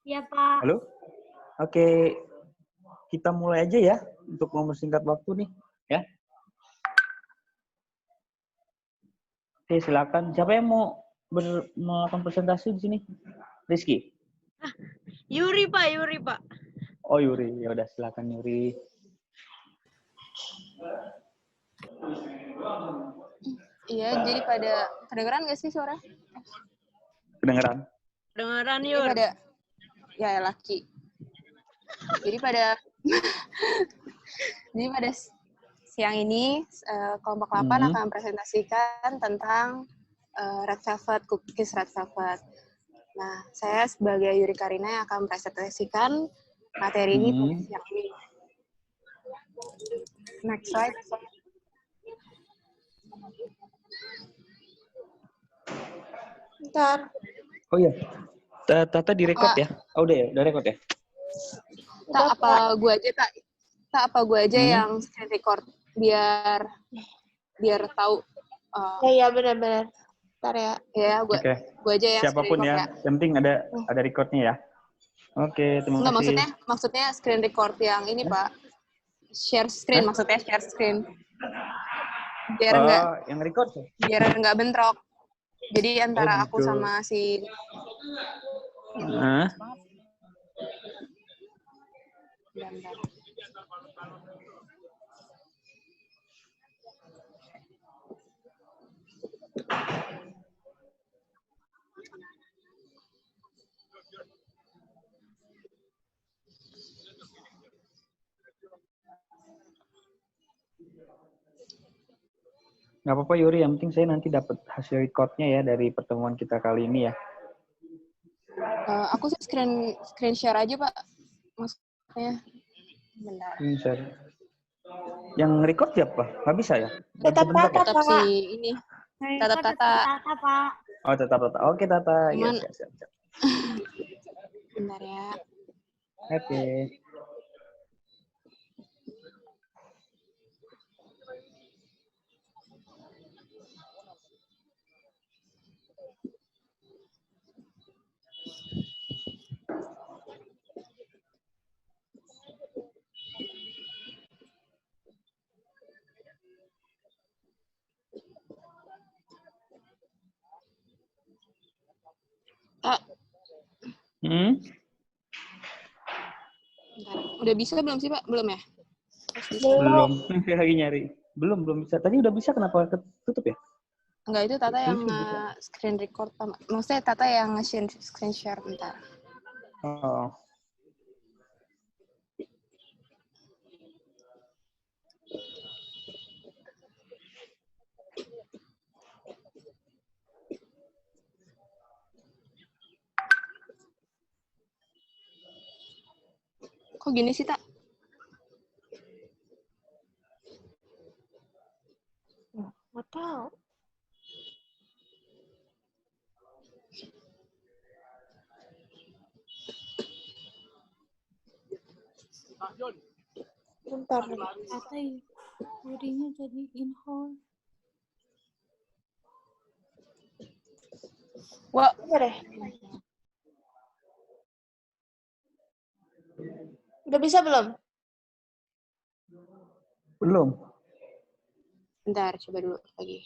Iya, Pak. Halo? Oke, kita mulai aja ya untuk mempersingkat waktu nih, ya. Oke, silakan. Siapa yang mau melakukan presentasi di sini? Rizky? Yuri, Pak. Oh, Yuri. Ya udah, silakan Yuri. Iya, jadi pada kedengeran nggak sih suara? Kedengeran? Dengaran, Jadi Yur. pada ya laki. Jadi pada siang ini kelompok 8 akan presentasikan tentang Red Velvet, cookies Red Velvet. Nah, saya sebagai Yuri Karina yang akan presentasikan materi ini pada siang ini. Next slide. Bentar. Oh iya. Tata direkod ya? Oh udah ya? Udah record ya? Tak apa gue aja yang screen record biar tahu. Iya benar-benar. Bentar ya. Ya, gue aja yang siapapun screen record ya. Yang penting ada recordnya ya. Oke, terima kasih. Maksudnya screen record yang ini, Pak. Share screen, maksudnya share screen. Biar yang record. Biar nggak bentrok. Jadi antara aku sama si Bentar. Nggak apa-apa Yuri, yang penting saya nanti dapat hasil recordnya ya dari pertemuan kita kali ini ya. Aku sih screen share aja, Pak. Maksudnya, bentar. Screen share. Yang record siapa? Nggak bisa ya? Tetap Tata, Tetap Pak. si ini. Tetap Tata. Tata, Pak. Oh, tetap Tata. Oke, Tata. Cuman, Ya, siap. bentar ya. Oke. Udah bisa belum sih, Pak? Belum ya? Belum. Lagi nyari. Belum bisa. Tadi udah bisa, kenapa ketutup ya? Enggak, itu Tata yang screen record. Maksudnya Tata yang screen share, bentar. Oh. Kok gini sih, Tak? Nggak tahu. Bentar. Tata, Yurinya jadi in-hold. Wah, Bentar deh. Udah bisa belum? Belum. bentar, coba dulu lagi.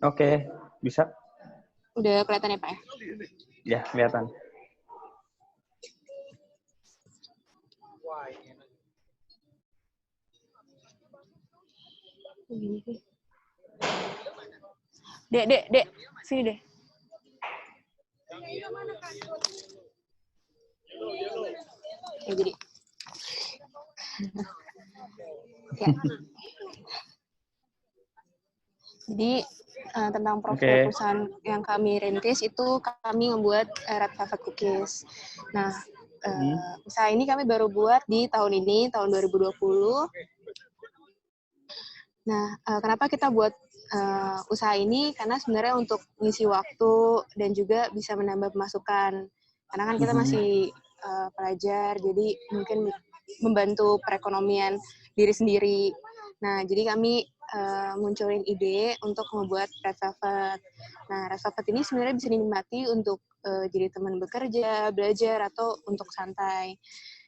Oke, bisa. Udah kelihatan ya, Pak ya? Ya, kelihatan. Dek, sini deh. Ya, jadi. Ya. Jadi tentang profil perusahaan yang kami rintis itu kami membuat Red Velvet Cookies. Nah, usaha ini kami baru buat di tahun ini, tahun 2020. Nah, kenapa kita buat usaha ini karena sebenarnya untuk ngisi waktu dan juga bisa menambah pemasukan. Karena kan kita masih pelajar, jadi mungkin membantu perekonomian diri sendiri. Nah, jadi kami munculin ide untuk membuat Red Velvet. Nah, Red Velvet ini sebenarnya bisa dinikmati untuk jadi teman bekerja, belajar, atau untuk santai.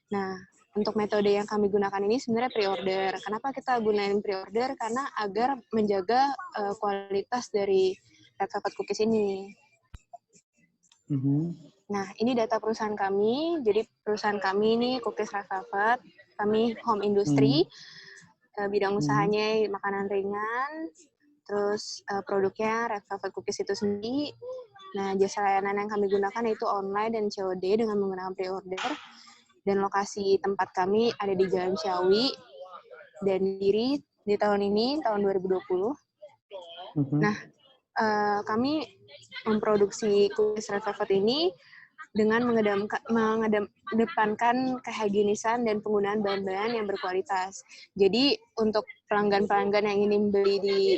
Nah, untuk metode yang kami gunakan ini sebenarnya pre-order. Kenapa kita gunain pre-order? Karena agar menjaga kualitas dari Red Velvet Cookies ini. Nah, ini data perusahaan kami. Jadi perusahaan kami ini Cookies Red Velvet. Kami home industry. Bidang usahanya makanan ringan. Terus produknya Red Velvet Cookies itu sendiri. Nah, jasa layanan yang kami gunakan yaitu online dan COD dengan menggunakan pre-order. Dan lokasi tempat kami ada di Jalan Ciawi dan Diri di tahun ini, tahun 2020. Nah, kami memproduksi cookies Red Velvet ini dengan mengedepankan kehigienisan dan penggunaan bahan-bahan yang berkualitas. Jadi, untuk pelanggan-pelanggan yang ingin beli di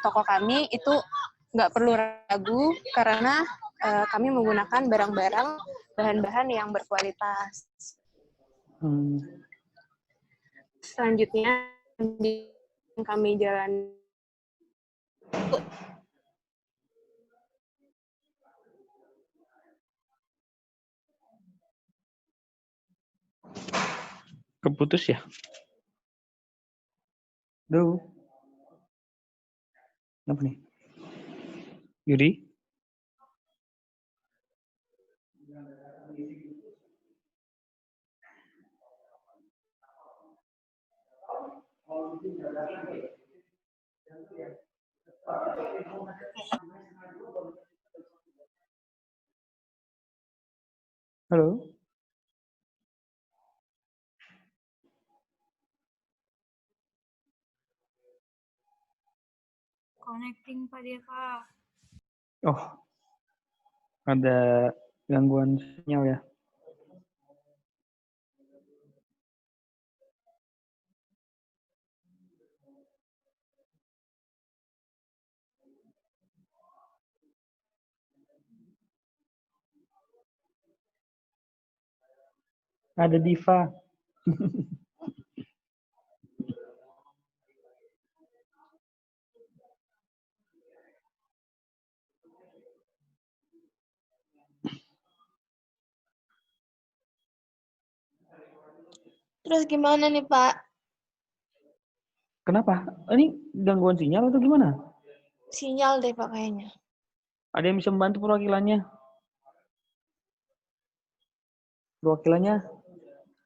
toko kami, itu nggak perlu ragu karena kami menggunakan barang-barang bahan-bahan yang berkualitas. Selanjutnya kami jalan Keputus ya? Duh. Apa nih? Yuri? Halo? Connecting Pak dia, Kak. Oh, ada gangguan sinyal ya? Ada Diva. Terus gimana nih, Pak? Kenapa? Ini gangguan sinyal atau gimana? Sinyal deh, Pak, kayaknya. Ada yang bisa membantu perwakilannya? Perwakilannya?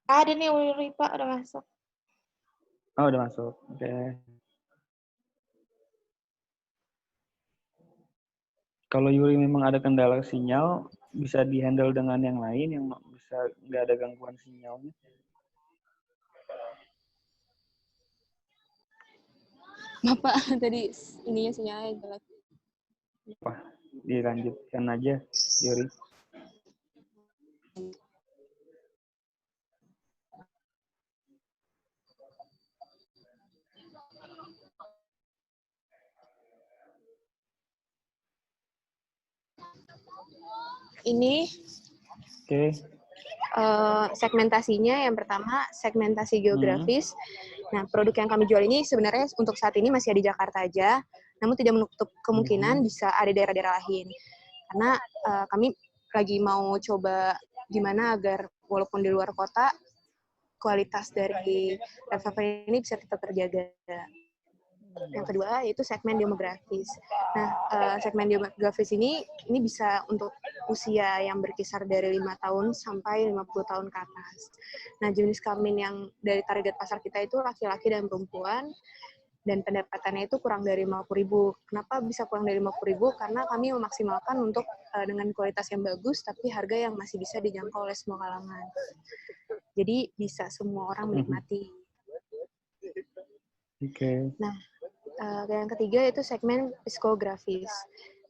Ada nih, Wiri, Pak, udah masuk. Oh, udah masuk. Oke. Kalau Yuri memang ada kendala sinyal, bisa dihandle dengan yang lain yang bisa nggak ada gangguan sinyalnya. Bapak tadi ininya sinyalnya jelek. Wah, dilanjutkan aja, Yuri. Ini Oke. segmentasinya yang pertama segmentasi geografis. Nah, produk yang kami jual ini sebenarnya untuk saat ini masih ada di Jakarta aja, namun tidak menutup kemungkinan bisa ada daerah-daerah lain. Karena kami lagi mau coba gimana agar walaupun di luar kota, kualitas dari Red Velvet ini bisa tetap terjaga. Yang kedua yaitu segmen demografis. Nah, segmen demografis ini bisa untuk usia yang berkisar dari 5 tahun sampai 50 tahun ke atas. Nah, jenis kelamin yang dari target pasar kita itu laki-laki dan perempuan, dan pendapatannya itu kurang dari 50.000. Kenapa bisa kurang dari 50.000? Karena kami memaksimalkan untuk dengan kualitas yang bagus, tapi harga yang masih bisa dijangkau oleh semua kalangan. Jadi bisa semua orang menikmati. Oke. Nah, yang ketiga itu segmen psikografis.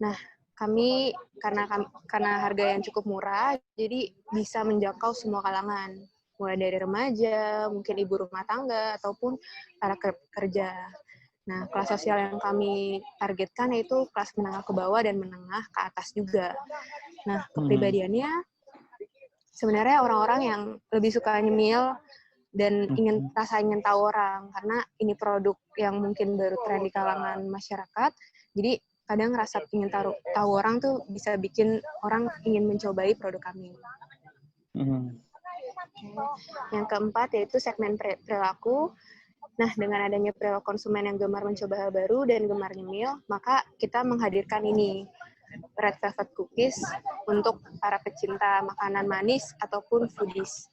Nah, kami karena harga yang cukup murah, jadi bisa menjangkau semua kalangan, mulai dari remaja, mungkin ibu rumah tangga, ataupun para pekerja. Nah, kelas sosial yang kami targetkan yaitu kelas menengah ke bawah dan menengah ke atas juga. Nah, kepribadiannya sebenarnya orang-orang yang lebih suka nyemil dan ingin tahu orang, karena ini produk yang mungkin baru tren di kalangan masyarakat. Jadi kadang rasa ingin tahu orang tuh bisa bikin orang ingin mencobai produk kami. Yang keempat yaitu segmen perilaku. Nah, dengan adanya perilaku konsumen yang gemar mencoba hal baru dan gemar nyemil, maka kita menghadirkan ini, Red Velvet Cookies, untuk para pecinta makanan manis ataupun foodies.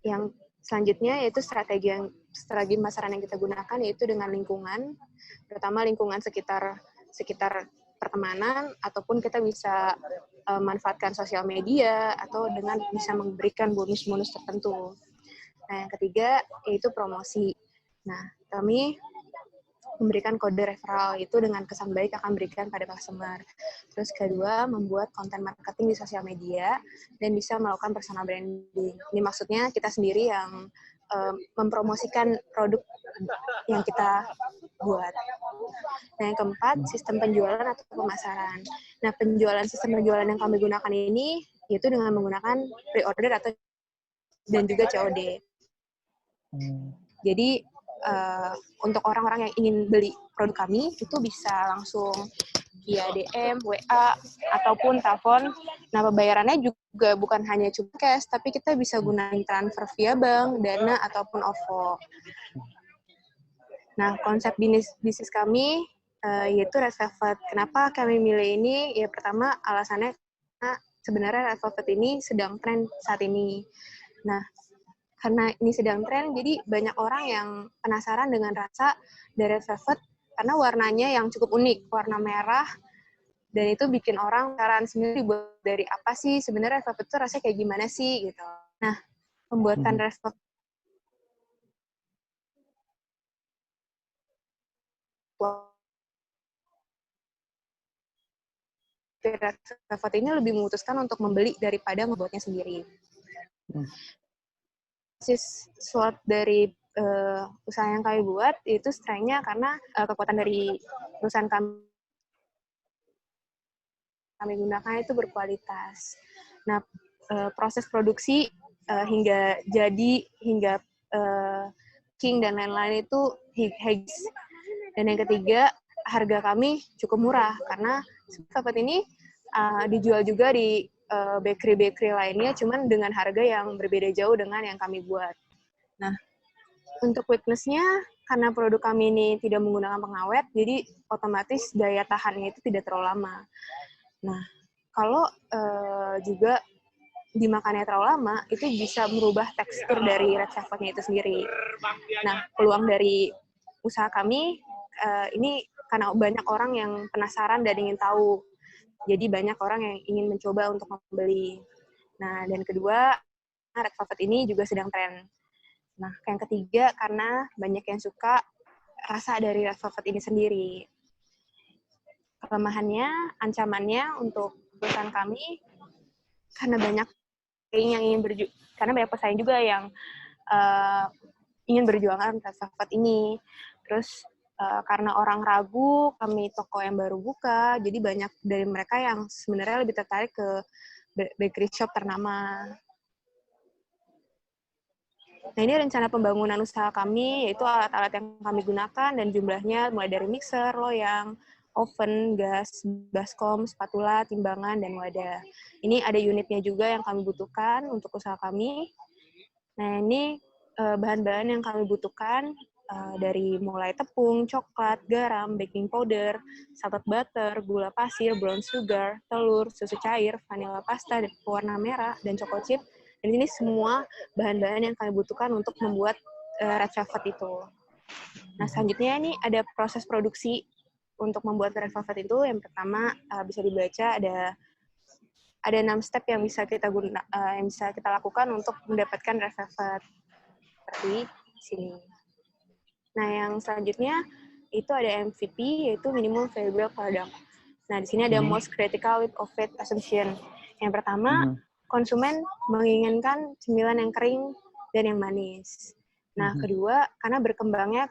Yang selanjutnya yaitu strategi pemasaran yang kita gunakan yaitu dengan lingkungan, terutama lingkungan sekitar pertemanan, ataupun kita bisa manfaatkan sosial media atau dengan bisa memberikan bonus-bonus tertentu. Nah, yang ketiga yaitu promosi. Nah, kami memberikan kode referral itu dengan kesan baik akan berikan pada customer. Terus kedua, membuat konten marketing di sosial media dan bisa melakukan personal branding. Ini maksudnya kita sendiri yang mempromosikan produk yang kita buat. Nah, yang keempat, sistem penjualan atau pemasaran. Nah, sistem penjualan yang kami gunakan ini yaitu dengan menggunakan pre-order atau dan juga COD. Jadi untuk orang-orang yang ingin beli produk kami itu bisa langsung via DM, WA, ataupun telepon. Nah, pembayarannya juga bukan hanya cuma cash, tapi kita bisa gunain transfer via bank, Dana, ataupun OVO. Nah, konsep bisnis kami yaitu Red Velvet. Kenapa kami milih ini? Ya, pertama alasannya karena sebenarnya Red Velvet ini sedang tren saat ini. Nah, karena ini sedang tren, jadi banyak orang yang penasaran dengan rasa dari Red Velvet karena warnanya yang cukup unik, warna merah, dan itu bikin orang penasaran sendiri buat dari apa sih sebenarnya Red Velvet itu rasanya kayak gimana sih gitu. Nah, pembuatan Red Velvet ini lebih memutuskan untuk membeli daripada ngebuatnya sendiri. Slot dari usaha yang kami buat itu strength-nya karena kekuatan dari perusahaan kami gunakan itu berkualitas. Nah, proses produksi hingga jadi, hingga king dan lain-lain itu high. Dan yang ketiga, harga kami cukup murah karena Velvet ini dijual juga di bakery lainnya, cuman dengan harga yang berbeda jauh dengan yang kami buat. Nah, untuk weakness-nya, karena produk kami ini tidak menggunakan pengawet, jadi otomatis daya tahannya itu tidak terlalu lama. Nah, kalau juga dimakannya terlalu lama, itu bisa merubah tekstur dari Red Velvet-nya itu sendiri. Nah, peluang dari usaha kami, ini karena banyak orang yang penasaran dan ingin tahu. Jadi banyak orang yang ingin mencoba untuk membeli. Nah, dan kedua, Red Velvet ini juga sedang tren. Nah, yang ketiga, karena banyak yang suka rasa dari Red Velvet ini sendiri. Kelemahannya, ancamannya untuk perusahaan kami, karena banyak yang ingin karena banyak pesaing juga yang ingin berjualan Red Velvet ini. Terus karena orang ragu, kami toko yang baru buka, jadi banyak dari mereka yang sebenarnya lebih tertarik ke bakery shop ternama. Nah, ini rencana pembangunan usaha kami, yaitu alat-alat yang kami gunakan, dan jumlahnya mulai dari mixer, loyang, oven, gas, baskom, spatula, timbangan, dan wadah. Ini ada unitnya juga yang kami butuhkan untuk usaha kami. Nah, ini bahan-bahan yang kami butuhkan, dari mulai tepung, coklat, garam, baking powder, salted butter, gula pasir, brown sugar, telur, susu cair, vanilla pasta, pewarna merah, dan choco chip. Dan ini semua bahan-bahan yang kami butuhkan untuk membuat Red Velvet itu. Nah, selanjutnya ini ada proses produksi untuk membuat Red Velvet itu. Yang pertama bisa dibaca ada 6 step yang bisa kita lakukan untuk mendapatkan Red Velvet seperti sini. Nah, yang selanjutnya itu ada MVP, yaitu Minimum Viable Product. Nah, di sini ada Most Critical Leap of Faith Assumption. Yang pertama, konsumen menginginkan cemilan yang kering dan yang manis. Nah, kedua, karena berkembangnya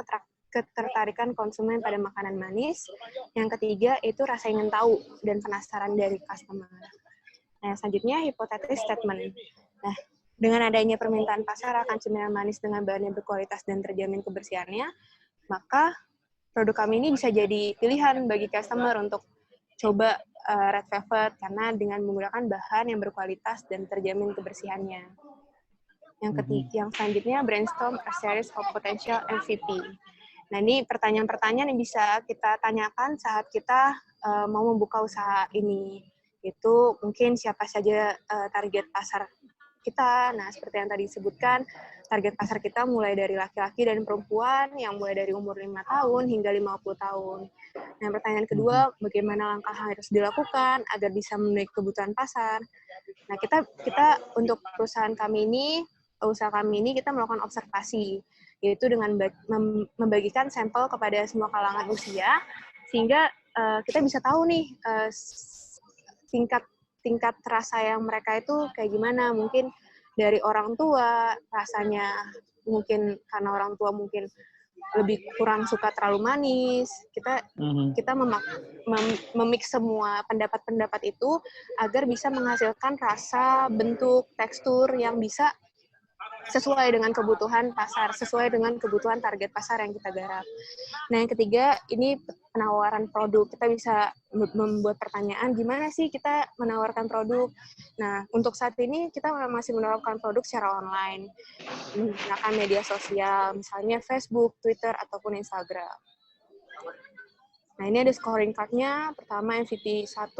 ketertarikan konsumen pada makanan manis. Yang ketiga itu rasa ingin tahu dan penasaran dari customer. Nah, selanjutnya hypothesis statement. Nah, dengan adanya permintaan pasar akan cemilan manis dengan bahan yang berkualitas dan terjamin kebersihannya, maka produk kami ini bisa jadi pilihan bagi customer untuk coba Red Velvet karena dengan menggunakan bahan yang berkualitas dan terjamin kebersihannya. Yang selanjutnya brainstorm a series of potential MVP. Nah, ini pertanyaan-pertanyaan yang bisa kita tanyakan saat kita mau membuka usaha ini. Itu mungkin siapa saja target pasar kita. Nah, seperti yang tadi disebutkan, target pasar kita mulai dari laki-laki dan perempuan yang mulai dari umur 5 tahun hingga 50 tahun. Nah, pertanyaan kedua, bagaimana langkah yang harus dilakukan agar bisa memenuhi kebutuhan pasar? Nah, kita untuk perusahaan kami ini, usaha kami ini kita melakukan observasi, yaitu dengan membagikan sampel kepada semua kalangan usia, sehingga kita bisa tahu nih tingkat rasa yang mereka itu kayak gimana. Mungkin dari orang tua rasanya, mungkin karena orang tua mungkin lebih kurang suka terlalu manis. Kita memix semua pendapat-pendapat itu agar bisa menghasilkan rasa, bentuk, tekstur yang bisa sesuai dengan kebutuhan pasar, sesuai dengan kebutuhan target pasar yang kita garap. Nah, yang ketiga, ini penawaran produk. Kita bisa membuat pertanyaan, gimana sih kita menawarkan produk? Nah, untuk saat ini kita masih menawarkan produk secara online, menggunakan media sosial, misalnya Facebook, Twitter, ataupun Instagram. Nah, ini ada scoring card-nya. Pertama, MVP 1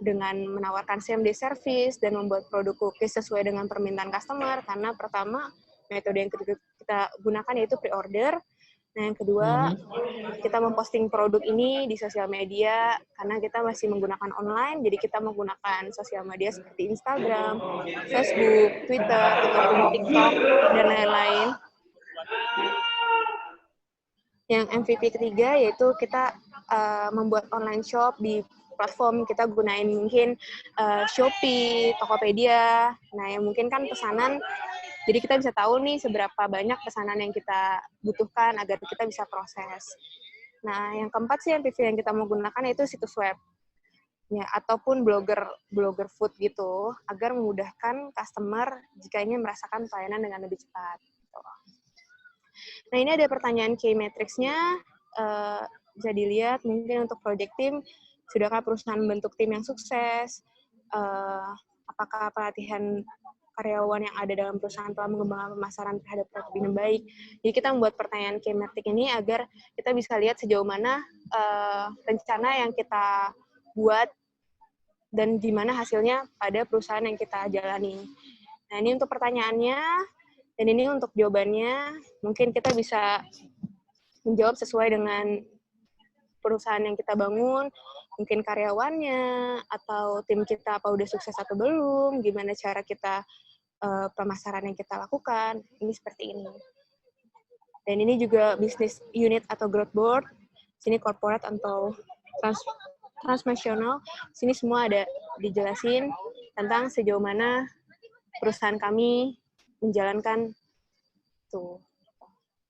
dengan menawarkan same-day service dan membuat produk cookies sesuai dengan permintaan customer. Karena pertama, metode yang kita gunakan yaitu pre-order. Nah, yang kedua, kita memposting produk ini di sosial media karena kita masih menggunakan online, jadi kita menggunakan sosial media seperti Instagram, Facebook, Twitter, ataupun TikTok, dan lain-lain. Yang MVP ketiga yaitu kita membuat online shop di platform, kita gunain mungkin Shopee, Tokopedia. Nah, yang mungkin kan pesanan, jadi kita bisa tahu nih seberapa banyak pesanan yang kita butuhkan agar kita bisa proses. Nah, yang keempat sih MVP yang kita mau gunakan yaitu situs web. Ya, ataupun blogger food gitu, agar memudahkan customer jika ingin merasakan pelayanan dengan lebih cepat. Gitu. Nah, ini ada pertanyaan key matrix-nya. Bisa dilihat mungkin untuk project team, sudahkah perusahaan membentuk tim yang sukses? Apakah pelatihan karyawan yang ada dalam perusahaan telah mengembangkan pemasaran terhadap produk dengan baik? Jadi kita membuat pertanyaan key matrix ini agar kita bisa lihat sejauh mana rencana yang kita buat dan gimana hasilnya pada perusahaan yang kita jalani. Nah, ini untuk pertanyaannya, dan ini untuk jawabannya. Mungkin kita bisa menjawab sesuai dengan perusahaan yang kita bangun, mungkin karyawannya, atau tim kita apa udah sukses atau belum, gimana cara kita pemasaran yang kita lakukan, ini seperti ini. Dan ini juga business unit atau growth board, sini corporate atau transnasional, sini semua ada dijelasin tentang sejauh mana perusahaan kami menjalankan tuh.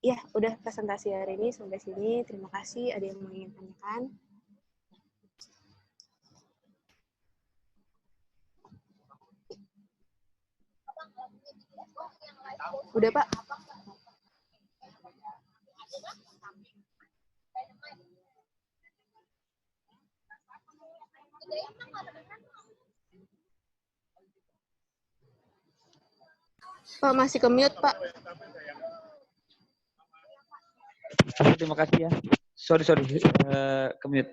Ya, udah presentasi hari ini sampai sini. Terima kasih. Ada yang mau ingin tanyakan? Udah, Pak? Pak, masih ke-mute, Pak. Terima kasih ya. Sorry. Ke-mute.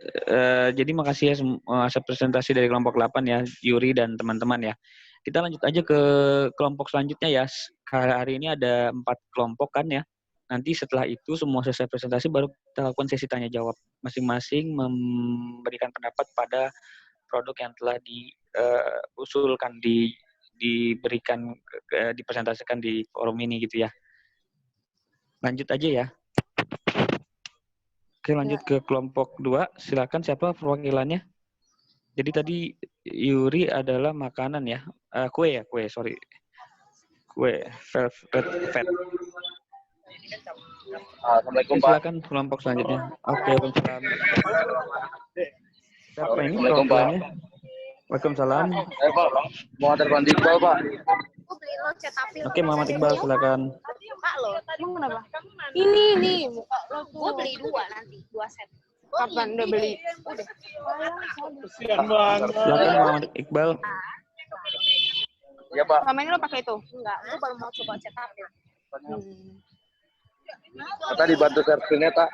Jadi makasih ya hasil presentasi dari kelompok 8 ya, Yuri dan teman-teman ya. Kita lanjut aja ke kelompok selanjutnya ya. Hari ini ada 4 kelompok kan ya. Nanti setelah itu semua selesai presentasi baru kita lakukan sesi tanya jawab. Masing-masing memberikan pendapat pada produk yang telah diusulkan, diberikan, dipresentasikan di forum ini gitu ya. Lanjut aja ya. Oke, lanjut ke kelompok 2. Silakan siapa perwakilannya? Jadi tadi Yuri adalah makanan ya. Kue, sorry. Kue, velvet. Assalamualaikum Oke, Pak. silakan kelompok selanjutnya. Oke, waalaikumsalam. Siapa ini Assalamualaikum, Pak. perwakilannya? Waalaikumsalam. Pak, mau antar Bang Iqbal Pak. Oke, Muhammad Iqbal, silakan. Emang kenapa? Ini muka lo tuh. Gue beli 2 nanti, 2 set. Kapan udah beli? Silakan Muhammad Iqbal. Iya Pak. Selama ini lo pakai itu? Enggak, gue baru mau coba cetak ya. Kita dibantu servisnya tak?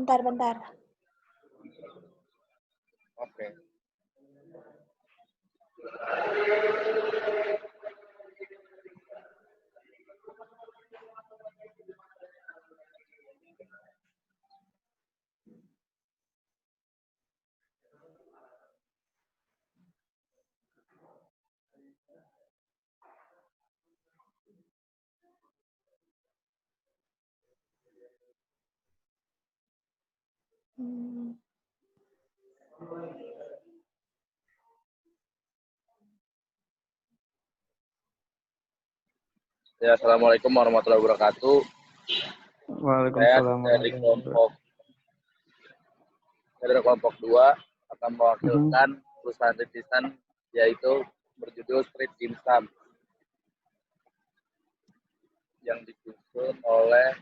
Bentar. Oke. Ya, Assalamualaikum warahmatullahi wabarakatuh. Saya Waalaikumsalam. dari kelompok 2 akan mewakilkan perusahaan rintisan yaitu berjudul Street Dimsum yang disusun oleh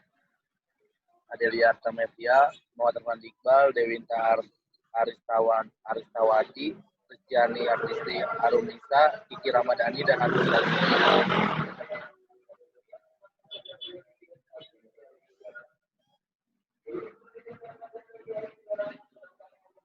Adelia Artamevia, Muhammad Iqbal, Dewinta Aristawati, Kristiani Artisti Arunisa, Kiki Ramadhani, dan Agus Salmi.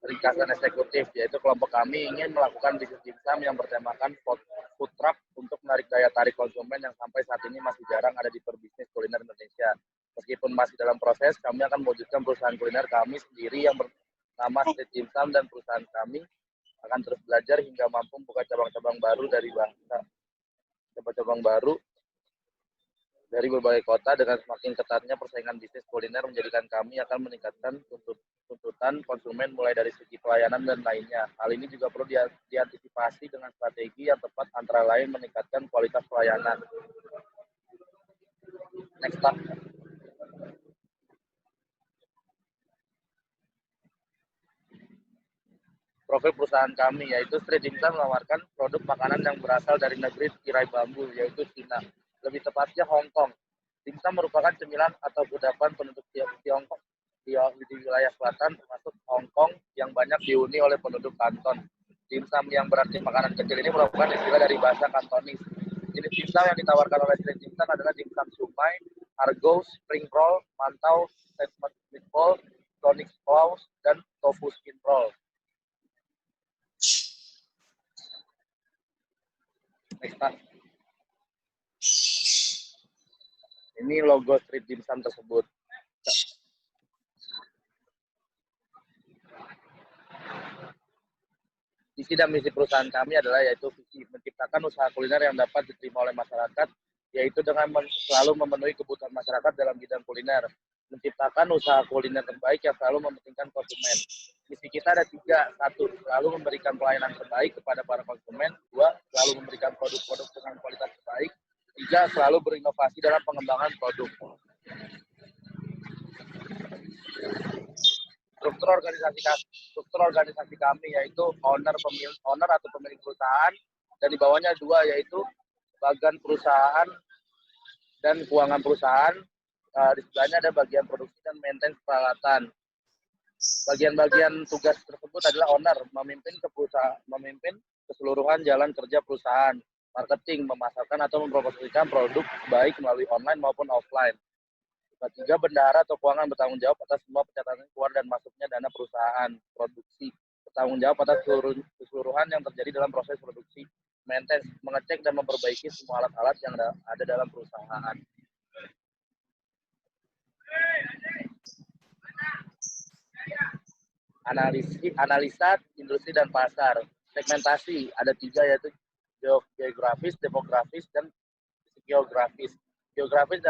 Ringkasan eksekutif, yaitu kelompok kami ingin melakukan bisnis dimsum yang bertemakan food truck untuk menarik daya tarik konsumen yang sampai saat ini masih jarang ada di perbisnis kuliner Indonesia. Meskipun masih dalam proses, kami akan mewujudkan perusahaan kuliner kami sendiri yang bernama Street Dimsum, dan perusahaan kami akan terus belajar hingga mampu membuka cabang-cabang baru dari berbagai kota. Dengan semakin ketatnya persaingan bisnis kuliner menjadikan kami akan meningkatkan tuntutan konsumen mulai dari segi pelayanan dan lainnya. Hal ini juga perlu diantisipasi dengan strategi yang tepat, antara lain meningkatkan kualitas pelayanan. Next Pak. Profil perusahaan kami yaitu Street Dimsum menawarkan produk makanan yang berasal dari negeri tirai bambu, yaitu Cina, lebih tepatnya Hong Kong. Dimsum merupakan cemilan atau kudapan penduduk Tiongkok di wilayah selatan, termasuk Hong Kong, yang banyak dihuni oleh penduduk Kanton. Dimsum yang berarti makanan kecil ini merupakan istilah dari bahasa Kantonis. Jenis dimsum yang ditawarkan oleh Street Dimsum adalah dimsum sumai, argos, spring roll, mantau, sesame meatball, tonic claws, dan tofu skin roll. Next, Pak. Ini logo Street Dimsum tersebut. Visi dan misi perusahaan kami adalah yaitu visi menciptakan usaha kuliner yang dapat diterima oleh masyarakat, yaitu dengan selalu memenuhi kebutuhan masyarakat dalam bidang kuliner. Menciptakan usaha kuliner terbaik yang selalu mementingkan konsumen. Misi kita ada 3. 1, selalu memberikan pelayanan terbaik kepada para konsumen. 2, selalu memberikan produk-produk dengan kualitas terbaik. 3, selalu berinovasi dalam pengembangan produk. Struktur organisasi kami yaitu owner atau pemilik perusahaan, dan di bawahnya 2 yaitu bagian perusahaan dan keuangan perusahaan. Di sebelahnya ada bagian produksi dan maintenance peralatan. Bagian-bagian tugas tersebut adalah owner memimpin keseluruhan jalan kerja perusahaan, marketing, memasarkan atau mempromosikan produk baik melalui online maupun offline. 3, bendahara atau keuangan bertanggung jawab atas semua pencatatan keluar dan masuknya dana perusahaan. Produksi bertanggung jawab atas keseluruhan yang terjadi dalam proses produksi. Maintenance, mengecek dan memperbaiki semua alat-alat yang ada dalam perusahaan. analisa industri dan pasar. Segmentasi ada 3 yaitu geografis, demografis, dan geografis. Geografis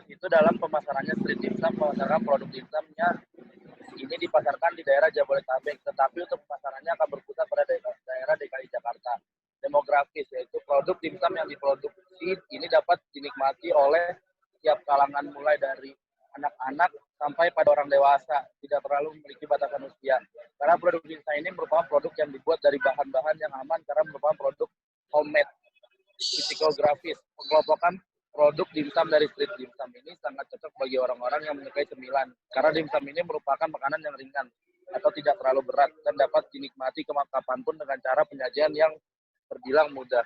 itu dalam pemasarannya street dimsum memasarkan produk dimsumnya ini dipasarkan di daerah Jabodetabek, tetapi untuk pemasarannya akan berpusat pada daerah DKI Jakarta. Demografis yaitu produk dimsum yang diproduksi ini dapat dinikmati oleh setiap kalangan mulai dari anak-anak sampai pada orang dewasa, tidak terlalu memiliki batasan usia. Karena produk dimsum ini merupakan produk yang dibuat dari bahan-bahan yang aman karena merupakan produk homemade. Psikografis, pengelompokan produk dimsum dari street dimsum ini sangat cocok bagi orang-orang yang menyukai cemilan. Karena dimsum ini merupakan makanan yang ringan atau tidak terlalu berat dan dapat dinikmati kapanpun dengan cara penyajian yang terbilang mudah.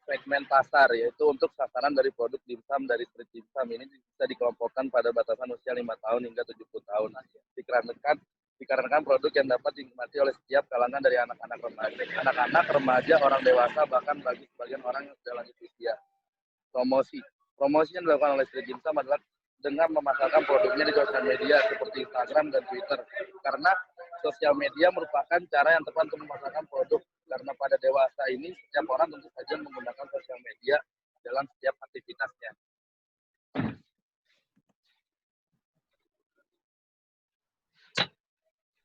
Segmen pasar, yaitu untuk sasaran dari produk dimsum dari street dimsum ini bisa dikelompokkan pada batasan usia 5 tahun hingga 70 tahun. Dikarenakan produk yang dapat dinikmati oleh setiap kalangan dari anak-anak remaja, orang dewasa, bahkan bagi sebagian orang yang sudah lanjut usia. Promosi yang dilakukan oleh street dimsum adalah dengan memasarkan produknya di sosial media seperti Instagram dan Twitter. Karena sosial media merupakan cara yang tepat untuk memasarkan produk. Karena pada dewasa ini setiap orang tentu saja menggunakan sosial media dalam setiap aktivitasnya.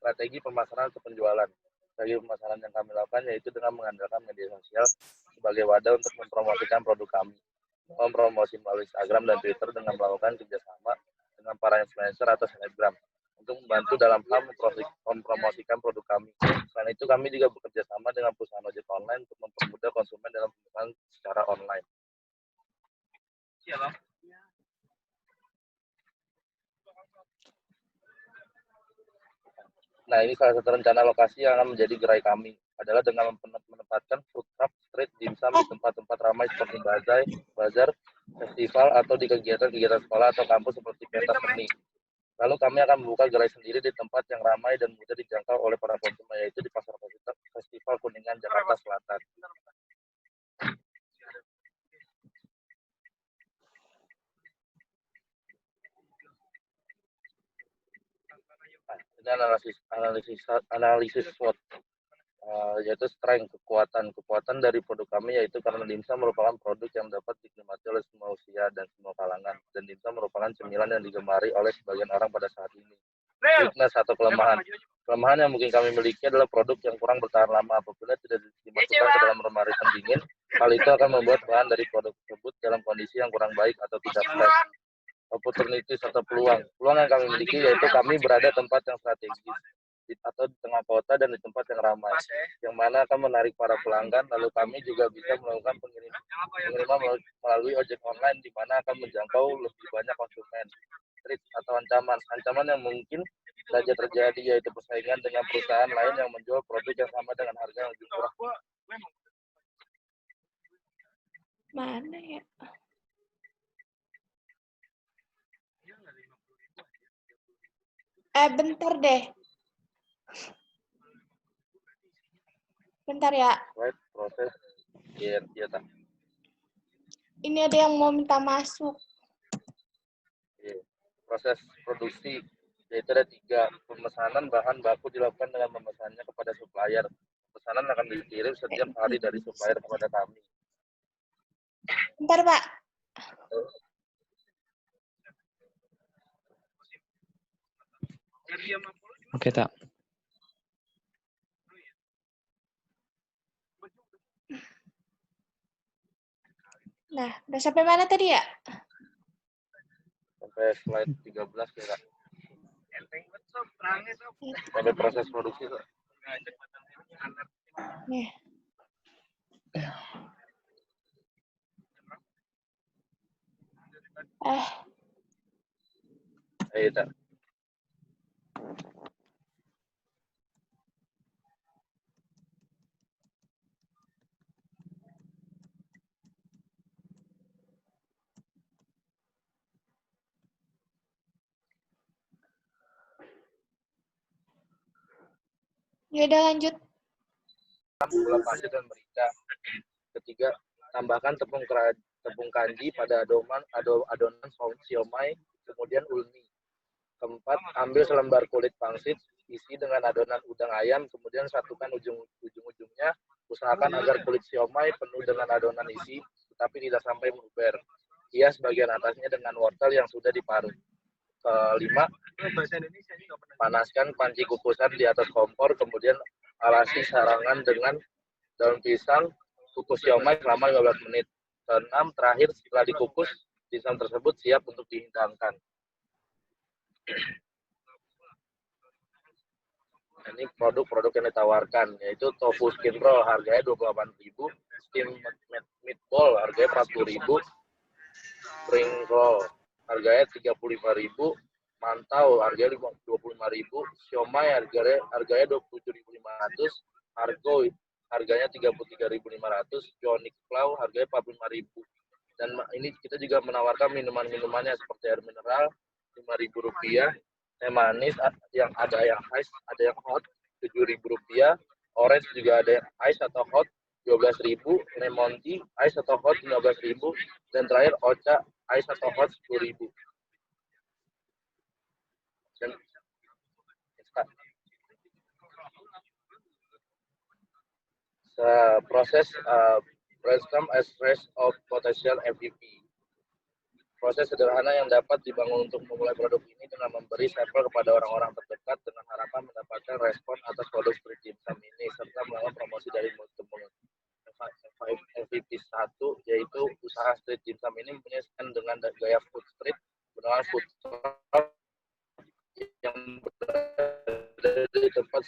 Strategi pemasaran atau penjualan. Strategi pemasaran yang kami lakukan yaitu dengan mengandalkan media sosial sebagai wadah untuk mempromosikan produk kami. Mempromosi melalui Instagram dan Twitter dengan melakukan kerjasama dengan para influencer atau selebgram untuk membantu dalam hal mempromosikan produk kami. Selain itu, kami juga bekerja sama dengan perusahaan ojek online untuk mempermudah konsumen dalam pemesanan secara online. Nah, ini salah satu rencana lokasi yang akan menjadi gerai kami adalah dengan menempatkan food truck street dimsum di tempat-tempat ramai seperti bazar, festival, atau di kegiatan-kegiatan sekolah atau kampus seperti pentas seni. Lalu kami akan membuka gerai sendiri di tempat yang ramai dan mudah dijangkau oleh para konsumen, yaitu di Pasar Festival Kuningan, Jakarta Selatan. Ini analisis SWOT, yaitu strength, kekuatan dari produk kami, yaitu karena dimsum merupakan produk yang dapat dinikmati oleh semua usia dan semua kalangan, dan dimsum merupakan cemilan yang digemari oleh sebagian orang pada saat ini. Weakness atau kelemahan yang mungkin kami miliki adalah produk yang kurang bertahan lama. Apabila tidak dimasukkan ke dalam lemari pendingin, hal itu akan membuat bahan dari produk tersebut dalam kondisi yang kurang baik atau tidak fresh. Opportunities atau peluang yang kami miliki yaitu kami berada di tempat yang strategis atau di tengah kota dan di tempat yang ramai, yang mana akan menarik para pelanggan. Lalu kami juga bisa melakukan pengiriman melalui ojek online, di mana akan menjangkau lebih banyak konsumen. Atau ancaman yang mungkin saja terjadi, yaitu persaingan dengan perusahaan lain yang menjual produk yang sama dengan harga yang lebih murah. Mana ya? Bentar deh. Bentar ya. Proses. Iya, tak. Ini ada yang mau minta masuk. Proses produksi, yaitu ada 3. Pemesanan bahan baku dilakukan dengan memesannya kepada supplier. Pesanan akan dikirim setiap hari dari supplier kepada kami. Bentar, Pak. Oke, tak. Nah, udah sampai mana tadi ya? Sampai slide 13 kira. Sampai proses produksi. Nih. Ayo, tak. Ya udah lanjut. gula pasir dan merica. Ketiga, tambahkan tepung kanji pada adonan siomay, kemudian ulni. Keempat, ambil selembar kulit pangsit, isi dengan adonan udang ayam, kemudian satukan ujung-ujungnya. Usahakan agar kulit siomay penuh dengan adonan isi, tetapi tidak sampai meluber. Hias bagian atasnya dengan wortel yang sudah diparut. Kelima, panaskan panci kukusan di atas kompor, kemudian alasi sarangan dengan daun pisang, kukus siomay selama 15 menit. Keenam, terakhir setelah dikukus, dimsum tersebut siap untuk dihidangkan. Ini produk-produk yang ditawarkan, yaitu tofu skin roll harganya 28.000, steam meatball harganya 40.000, spring roll harganya 35.000, mantau harganya 25.000, siomay harganya 27.500, argo harganya 33.500, Jonic Claw harganya 45.000. Dan ini kita juga menawarkan minuman-minumannya seperti air mineral Rp5.000, teh manis yang ada yang ice, ada yang hot Rp7.000, orange juga ada yang ice atau hot 12.000, lemon tea ice atau hot 15.000, dan terakhir ocha ice atau hot 10.000. Dan proses brainstorm as rest of potential MVP. Proses sederhana yang dapat dibangun untuk memulai produk ini dengan memberi sampel kepada orang-orang terdekat dengan harapan mendapatkan respon atas produk street dimsum ini, serta melakukan promosi dari mulut-ke-mulut. MVP 1, yaitu usaha street dimsum ini mempunyai stand dengan gaya food street, dengan food truck yang berada di tempat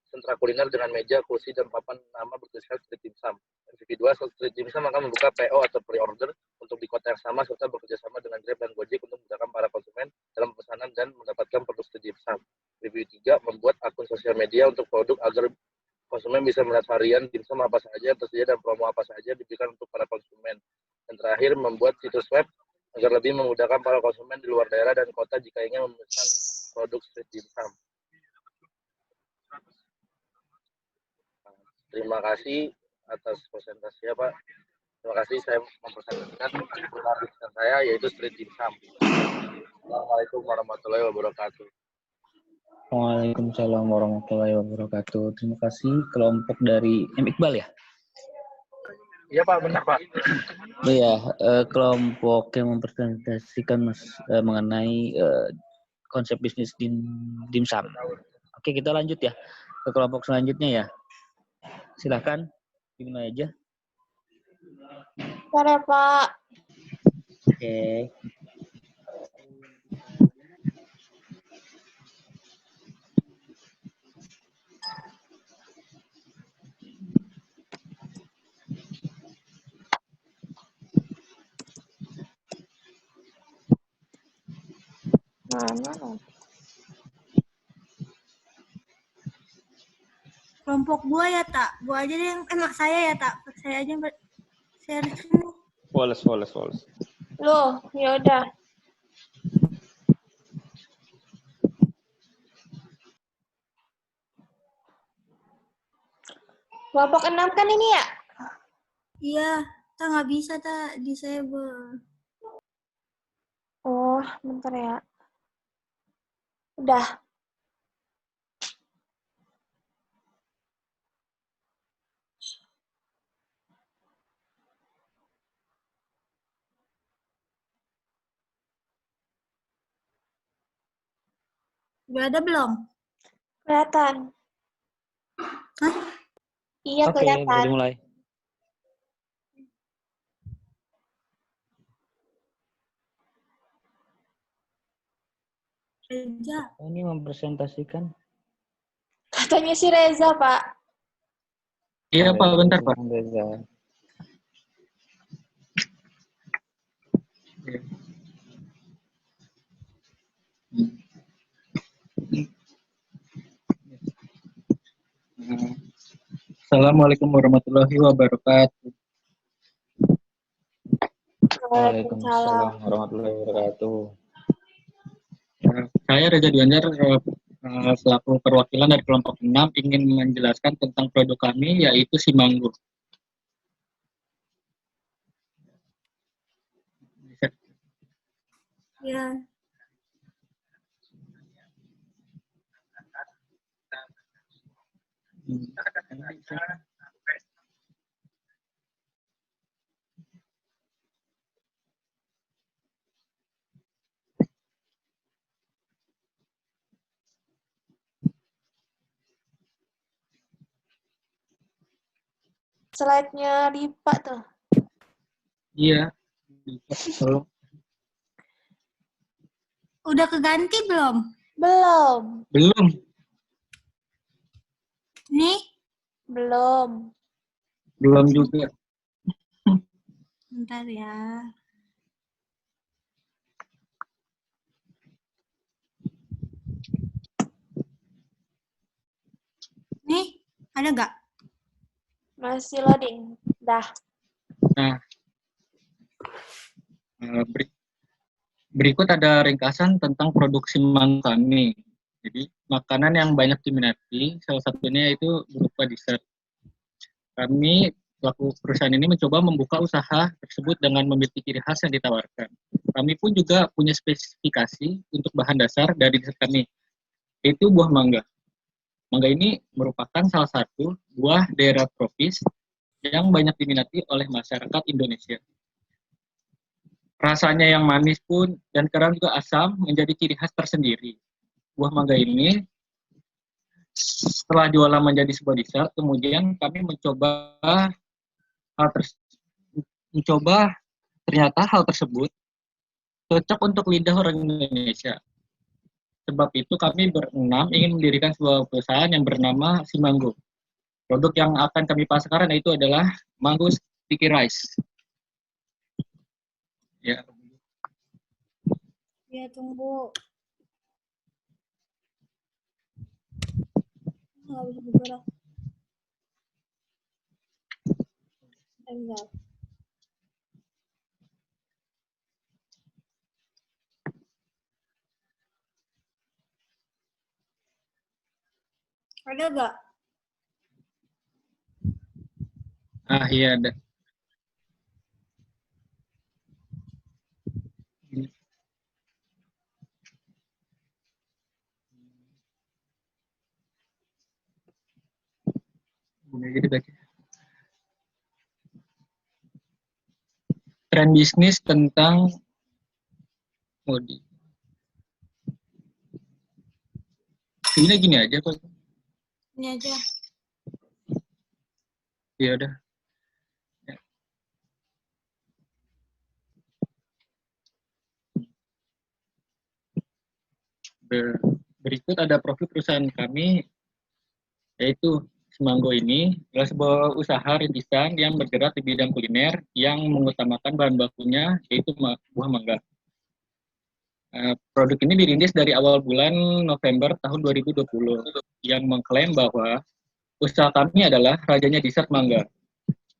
sentra kuliner dengan meja, kursi, dan papan nama bertuliskan street dimsum. MVP 2, street dimsum akan membuka PO atau pre-order untuk di kota yang sama, serta bekerjasama dengan Grab dan Gojek untuk memudahkan para konsumen dalam pemesanan dan mendapatkan produk street dimsum. MVP 3, membuat akun sosial media untuk produk agar konsumen bisa melihat varian dimsum apa saja tersedia dan promo apa saja diberikan untuk para konsumen. Dan terakhir, membuat situs web agar lebih memudahkan para konsumen di luar daerah dan kota jika ingin memesan produk street dimsum. Terima kasih atas presentasinya, Pak. Terima kasih saya mempresentasikan produk saya, yaitu street dimsum. Assalamualaikum warahmatullahi wabarakatuh. Waalaikumsalam warahmatullahi wabarakatuh. Terima kasih kelompok dari M. Iqbal ya? Iya Pak, benar Pak. Iya, kelompok yang mempresentasikan mengenai konsep bisnis dimsum. Oke, kita lanjut ya ke kelompok selanjutnya ya. Silakan, dimulai aja. Boleh, Pak. Oke. Mana? Kelompok gua ya, Tak. Gua aja deh yang saya ya, Tak. Saya aja share semua. Woles. Loh, ya udah. Kelompok 6 kan ini ya? Iya, Tak nggak bisa, Tak. Disable. Oh, bentar ya. Udah. Udah ada belum? Kelihatan. Hah? Iya, Oke, kelihatan. bisa dimulai. Reza. Ini mempresentasikan. Katanya si Reza, Pak. Iya Pak, bentar Pak. Reza. Assalamualaikum warahmatullahi wabarakatuh. Waalaikumsalam warahmatullahi wabarakatuh. Saya Reza Dwanjar, Selaku perwakilan dari kelompok 6 ingin menjelaskan tentang produk kami, yaitu si Manggo. Ya. Slide-nya Dipa tuh. Iya. Tolong. Udah keganti belum? Belum. Belum. Nih, Belum. Belum juga. bentar ya. Nih, ada nggak? Masih loading. Dah. Nah, berikut ada ringkasan tentang produksi mangga kami. Jadi, makanan yang banyak diminati, salah satunya itu berupa dessert. Kami, pelaku perusahaan ini mencoba membuka usaha tersebut dengan memiliki ciri khas yang ditawarkan. Kami pun juga punya spesifikasi untuk bahan dasar dari dessert kami, yaitu buah mangga. Mangga ini merupakan salah satu buah daerah tropis yang banyak diminati oleh masyarakat Indonesia. Rasanya yang manis pun dan kadang juga asam menjadi ciri khas tersendiri. Buah mangga ini setelah diolah menjadi sebuah dessert, kemudian kami mencoba ternyata hal tersebut cocok untuk lidah orang Indonesia. Sebab itu kami berenam ingin mendirikan sebuah perusahaan yang bernama Si Manggo. Produk yang akan kami pasarkan itu adalah Mango Sticky Rice. Ya. Ya, tunggu. Nggak bisa bergerak. Enggak. Ada nggak? Iya ada. Tren bisnis tentang mode. Ini gini aja kok. Ini aja. Ya udah. Berikut ada profil perusahaan kami, yaitu Semanggo ini adalah sebuah usaha rintisan yang bergerak di bidang kuliner yang mengutamakan bahan bakunya yaitu buah mangga. Produk ini dirintis dari awal bulan November tahun 2020 yang mengklaim bahwa usaha kami adalah rajanya dessert mangga.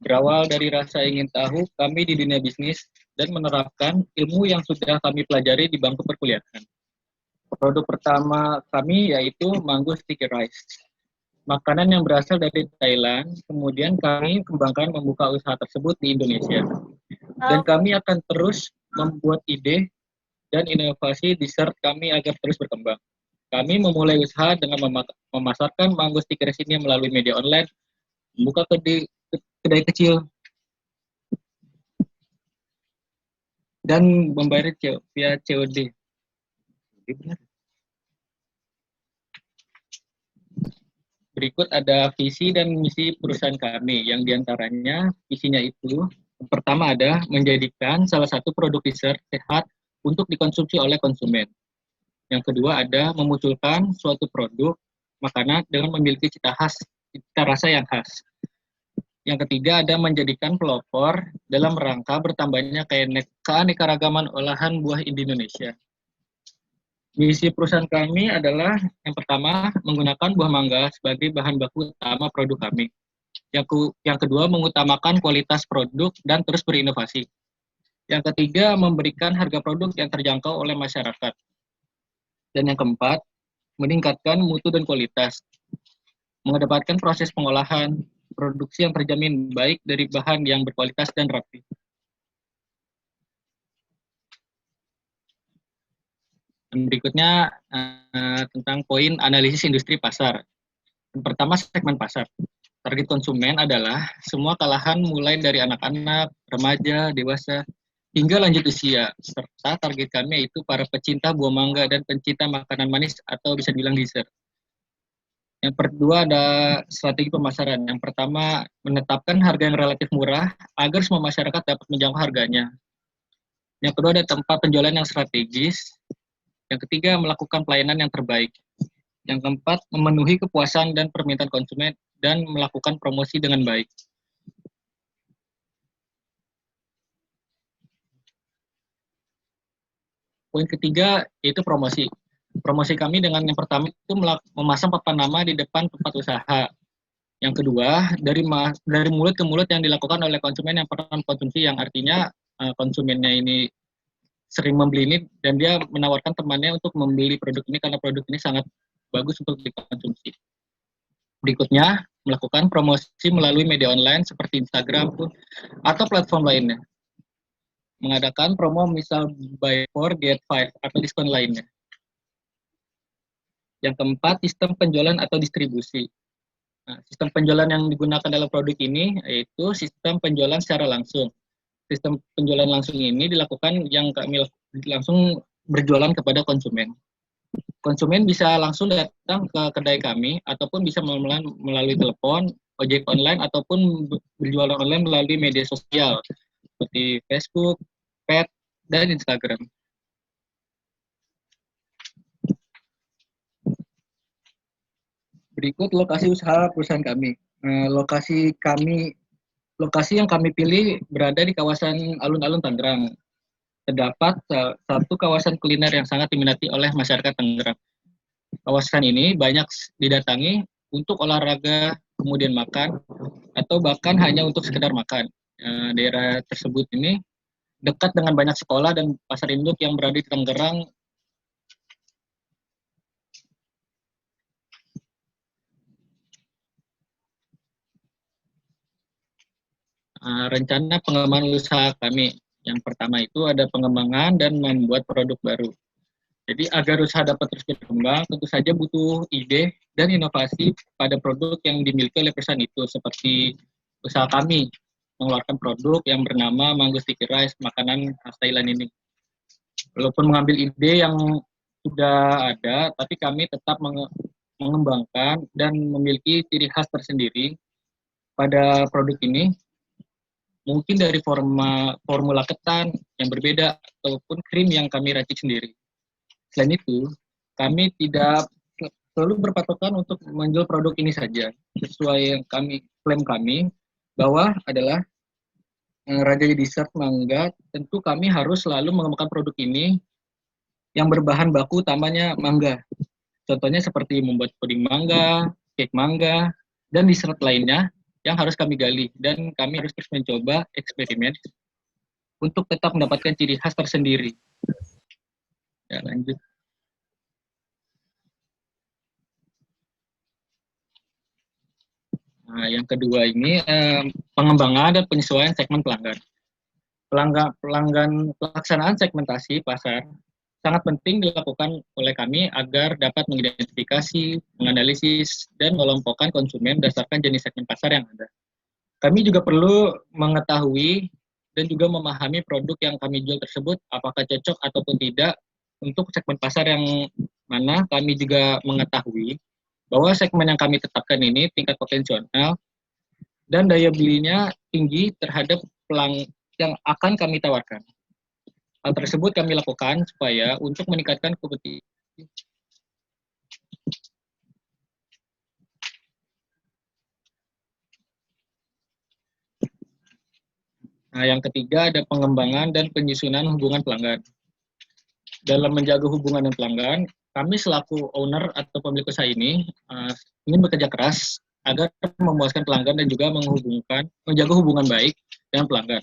Berawal dari rasa ingin tahu kami di dunia bisnis dan menerapkan ilmu yang sudah kami pelajari di bangku perkuliahan. Produk pertama kami yaitu Mango Sticky Rice. Makanan yang berasal dari Thailand, kemudian kami kembangkan membuka usaha tersebut di Indonesia. Dan kami akan terus membuat ide dan inovasi dessert kami agar terus berkembang. Kami memulai usaha dengan memasarkan Mango Sticky Rice ini melalui media online, membuka kedai kecil, dan membayar via COD. Berikut ada visi dan misi perusahaan kami, yang diantaranya visinya itu, yang pertama ada menjadikan salah satu produk dessert sehat untuk dikonsumsi oleh konsumen. Yang kedua ada memunculkan suatu produk makanan dengan memiliki cita rasa yang khas. Yang ketiga ada menjadikan pelopor dalam rangka bertambahnya keanekaragaman olahan buah di Indonesia. Misi perusahaan kami adalah yang pertama menggunakan buah mangga sebagai bahan baku utama produk kami. Yang kedua mengutamakan kualitas produk dan terus berinovasi. Yang ketiga memberikan harga produk yang terjangkau oleh masyarakat. Dan yang keempat meningkatkan mutu dan kualitas, mengedepankan proses pengolahan, produksi yang terjamin baik dari bahan yang berkualitas dan rapi. Dan berikutnya tentang poin analisis industri pasar. Yang pertama, segmen pasar. Target konsumen adalah semua kalangan mulai dari anak-anak, remaja, dewasa, hingga lanjut usia. Serta target kami yaitu para pecinta buah mangga dan pencinta makanan manis atau bisa dibilang dessert. Yang kedua ada strategi pemasaran. Yang pertama, menetapkan harga yang relatif murah agar semua masyarakat dapat menjangkau harganya. Yang kedua ada tempat penjualan yang strategis. Yang ketiga, melakukan pelayanan yang terbaik. Yang keempat, memenuhi kepuasan dan permintaan konsumen dan melakukan promosi dengan baik. Poin ketiga yaitu promosi. Promosi kami dengan yang pertama itu memasang papan nama di depan tempat usaha. Yang kedua, dari mulut ke mulut yang dilakukan oleh konsumen yang pernah mengkonsumsi, yang artinya konsumennya ini sering membeli ini dan dia menawarkan temannya untuk membeli produk ini karena produk ini sangat bagus untuk dikonsumsi. Berikutnya, melakukan promosi melalui media online seperti Instagram atau platform lainnya. Mengadakan promo misal buy 4 get 5 atau diskon lainnya. Yang keempat, sistem penjualan atau distribusi. Nah, sistem penjualan yang digunakan dalam produk ini yaitu sistem penjualan secara langsung. Sistem penjualan langsung ini dilakukan yang kami langsung berjualan kepada konsumen. Konsumen bisa langsung datang ke kedai kami ataupun bisa melalui telepon, ojek online ataupun berjualan online melalui media sosial seperti Facebook, Pet, dan Instagram. Berikut lokasi usaha perusahaan kami. Lokasi yang kami pilih berada di kawasan alun-alun Tangerang. Terdapat satu kawasan kuliner yang sangat diminati oleh masyarakat Tangerang. Kawasan ini banyak didatangi untuk olahraga, kemudian makan, atau bahkan hanya untuk sekedar makan. Daerah tersebut ini dekat dengan banyak sekolah dan pasar induk yang berada di Tangerang. Rencana pengembangan usaha kami. Yang pertama itu ada pengembangan dan membuat produk baru. Jadi agar usaha dapat terus berkembang, tentu saja butuh ide dan inovasi pada produk yang dimiliki oleh perusahaan itu. Seperti usaha kami mengeluarkan produk yang bernama Mango Sticky Rice, makanan khas Thailand ini. Walaupun mengambil ide yang sudah ada, tapi kami tetap mengembangkan dan memiliki ciri khas tersendiri pada produk ini. Mungkin dari formula ketan yang berbeda ataupun krim yang kami racik sendiri. Selain itu, kami tidak selalu berpatokan untuk menjual produk ini saja. Sesuai yang klaim kami bahwa adalah Raja Dessert Mangga, tentu kami harus selalu mengembangkan produk ini yang berbahan baku utamanya mangga. Contohnya seperti membuat puding mangga, cake mangga, dan dessert lainnya yang harus kami gali, dan kami harus terus mencoba eksperimen untuk tetap mendapatkan ciri khas tersendiri. Ya, lanjut. Nah, yang kedua ini pengembangan dan penyesuaian segmen pelanggan. Pelaksanaan segmentasi pasar sangat penting dilakukan oleh kami agar dapat mengidentifikasi, menganalisis, dan mengelompokkan konsumen berdasarkan jenis segmen pasar yang ada. Kami juga perlu mengetahui dan juga memahami produk yang kami jual tersebut apakah cocok ataupun tidak untuk segmen pasar yang mana. Kami juga mengetahui bahwa segmen yang kami tetapkan ini tingkat potensial dan daya belinya tinggi terhadap pelanggan yang akan kami tawarkan. Hal tersebut kami lakukan supaya untuk meningkatkan kompetisi. Nah, yang ketiga ada pengembangan dan penyusunan hubungan pelanggan. Dalam menjaga hubungan dengan pelanggan, kami selaku owner atau pemilik usaha ini ingin bekerja keras agar memuaskan pelanggan dan juga menjaga hubungan baik dengan pelanggan.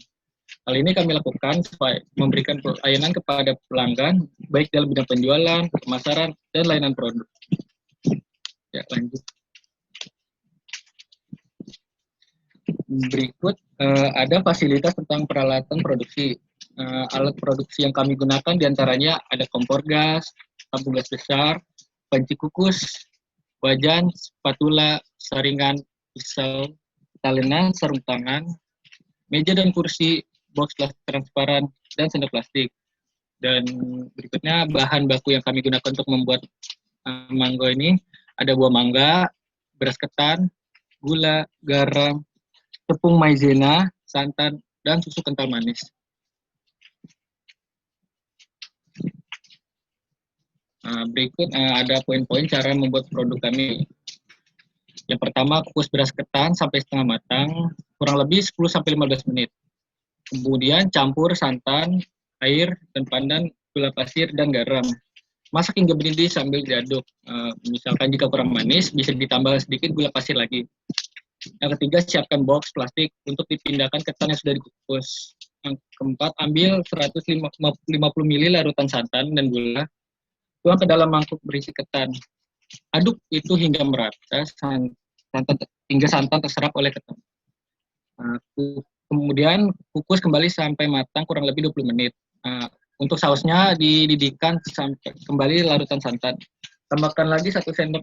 Hal ini kami lakukan supaya memberikan pelayanan kepada pelanggan, baik dalam bidang penjualan, pemasaran, dan layanan produk. Ya, lanjut. Berikut ada fasilitas tentang peralatan produksi. Alat produksi yang kami gunakan diantaranya ada kompor gas, tabung gas besar, panci kukus, wajan, spatula, saringan, pisau, talenan, sarung tangan, meja dan kursi, box plastik transparan, dan sendok plastik. Dan berikutnya bahan baku yang kami gunakan untuk membuat manggo ini ada buah mangga, beras ketan, gula, garam, tepung maizena, santan, dan susu kental manis. Berikut ada poin-poin cara membuat produk kami. Yang pertama, kukus beras ketan sampai setengah matang, kurang lebih 10-15 menit. Kemudian campur santan, air, dan pandan, gula pasir, dan garam. Masak hingga mendidih sambil diaduk. Misalkan jika kurang manis, bisa ditambah sedikit gula pasir lagi. Yang ketiga, siapkan box plastik untuk dipindahkan ketan yang sudah dikukus. Yang keempat, ambil 150 ml larutan santan dan gula, tuang ke dalam mangkuk berisi ketan. Aduk itu hingga merata, hingga santan terserap oleh ketan. Kemudian kukus kembali sampai matang kurang lebih 20 menit. Untuk sausnya dididihkan sampai kembali larutan santan. Tambahkan lagi 1 sendok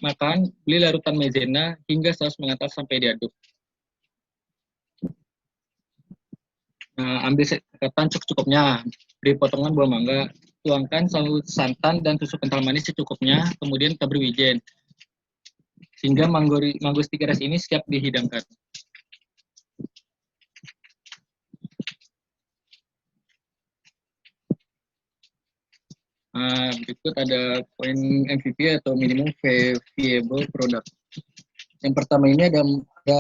makan, beli larutan maizena hingga saus mengental sampai diaduk. Ambil ketan secukupnya, beri potongan buah mangga, tuangkan saus santan dan susu kental manis secukupnya, kemudian taburi wijen. Sehingga manggo sticky rice ini siap dihidangkan. Berikut ada poin MVP atau minimum viable product. Yang pertama ini ada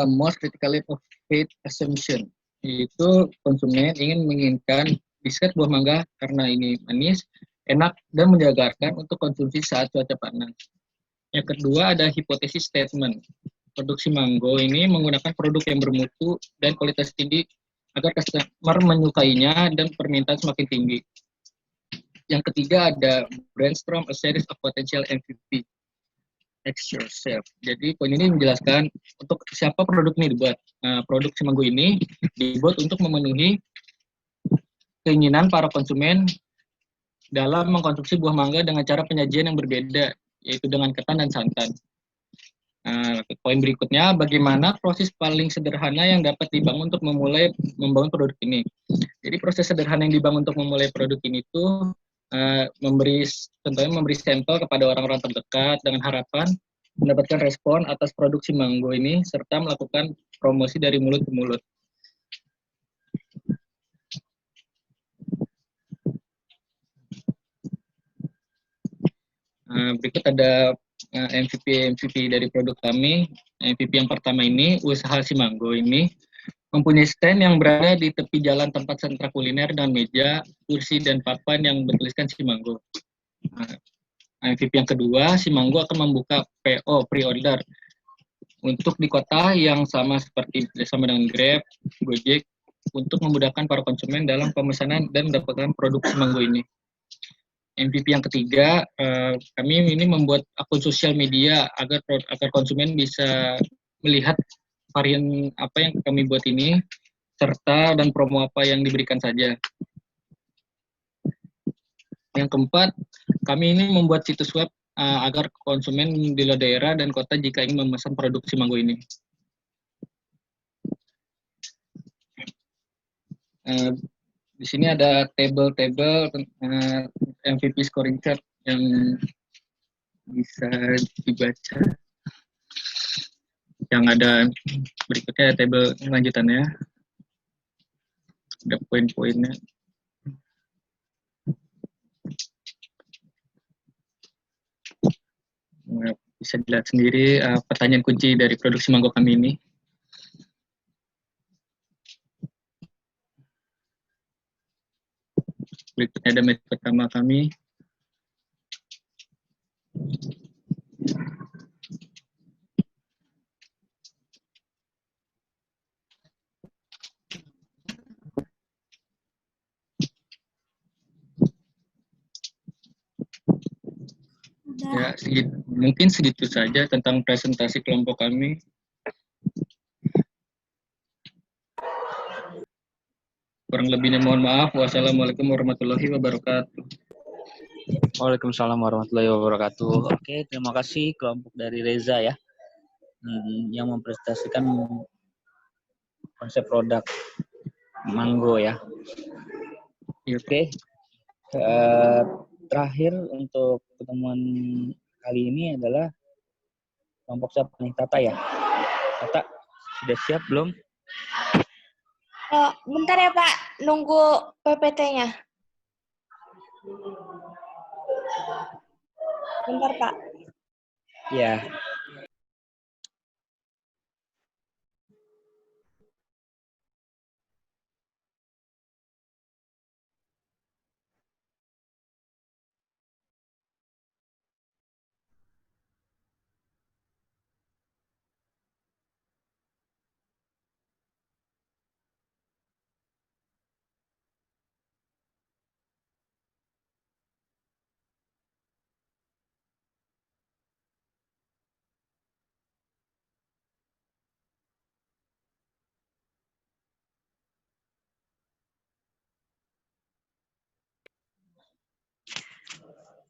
most critical of faith assumption, yaitu konsumen menginginkan biskuit buah mangga karena ini manis, enak, dan menjagarkan untuk konsumsi saat cuaca panas. Yang kedua ada hipotesis statement. Produksi manggo ini menggunakan produk yang bermutu dan kualitas tinggi agar customer menyukainya dan permintaan semakin tinggi. Yang ketiga ada brainstorm a series of potential MVP. Ask yourself. Jadi poin ini menjelaskan untuk siapa produk ini dibuat. Produksi manggo ini dibuat untuk memenuhi keinginan para konsumen dalam mengkonsumsi buah mangga dengan cara penyajian yang berbeda, yaitu dengan ketan dan santan. Poin berikutnya, bagaimana proses paling sederhana yang dapat dibangun untuk memulai membangun produk ini. Jadi proses sederhana yang dibangun untuk memulai produk ini itu memberi sampel kepada orang-orang terdekat dengan harapan mendapatkan respon atas produksi manggo ini serta melakukan promosi dari mulut ke mulut. Berikut ada MVP dari produk kami. MVP yang pertama ini, usaha si manggo ini mempunyai stand yang berada di tepi jalan tempat sentra kuliner dan meja, kursi, dan papan yang bertuliskan si manggo. MVP yang kedua, si manggo akan membuka PO, pre-order, untuk di kota yang sama dengan Grab, Gojek, untuk memudahkan para konsumen dalam pemesanan dan mendapatkan produk si manggo ini. MVP yang ketiga, kami ini membuat akun sosial media agar konsumen bisa melihat varian apa yang kami buat ini, serta dan promo apa yang diberikan saja. Yang keempat, kami ini membuat situs web agar konsumen di luar daerah dan kota jika ingin memesan produksi manggo ini. Di sini ada tabel-tabel MVP scoring chart yang bisa dibaca. Yang ada berikutnya ada tabel lanjutannya. Ada poin-poinnya. Bisa dilihat sendiri pertanyaan kunci dari produksi manggo kami ini. Berikutnya ada metode pertama kami. Ya, Mungkin segitu saja tentang presentasi kelompok kami. Kurang lebihnya mohon maaf. Wassalamualaikum warahmatullahi wabarakatuh. Waalaikumsalam warahmatullahi wabarakatuh. Oke, terima kasih kelompok dari Reza ya, yang mempresentasikan konsep produk Mango ya. Oke, terakhir untuk pertemuan kali ini adalah kelompok siapa nih? Tata ya? Tata, sudah siap belum? Bentar ya Pak, nunggu PPT-nya. Bentar Pak. Ya.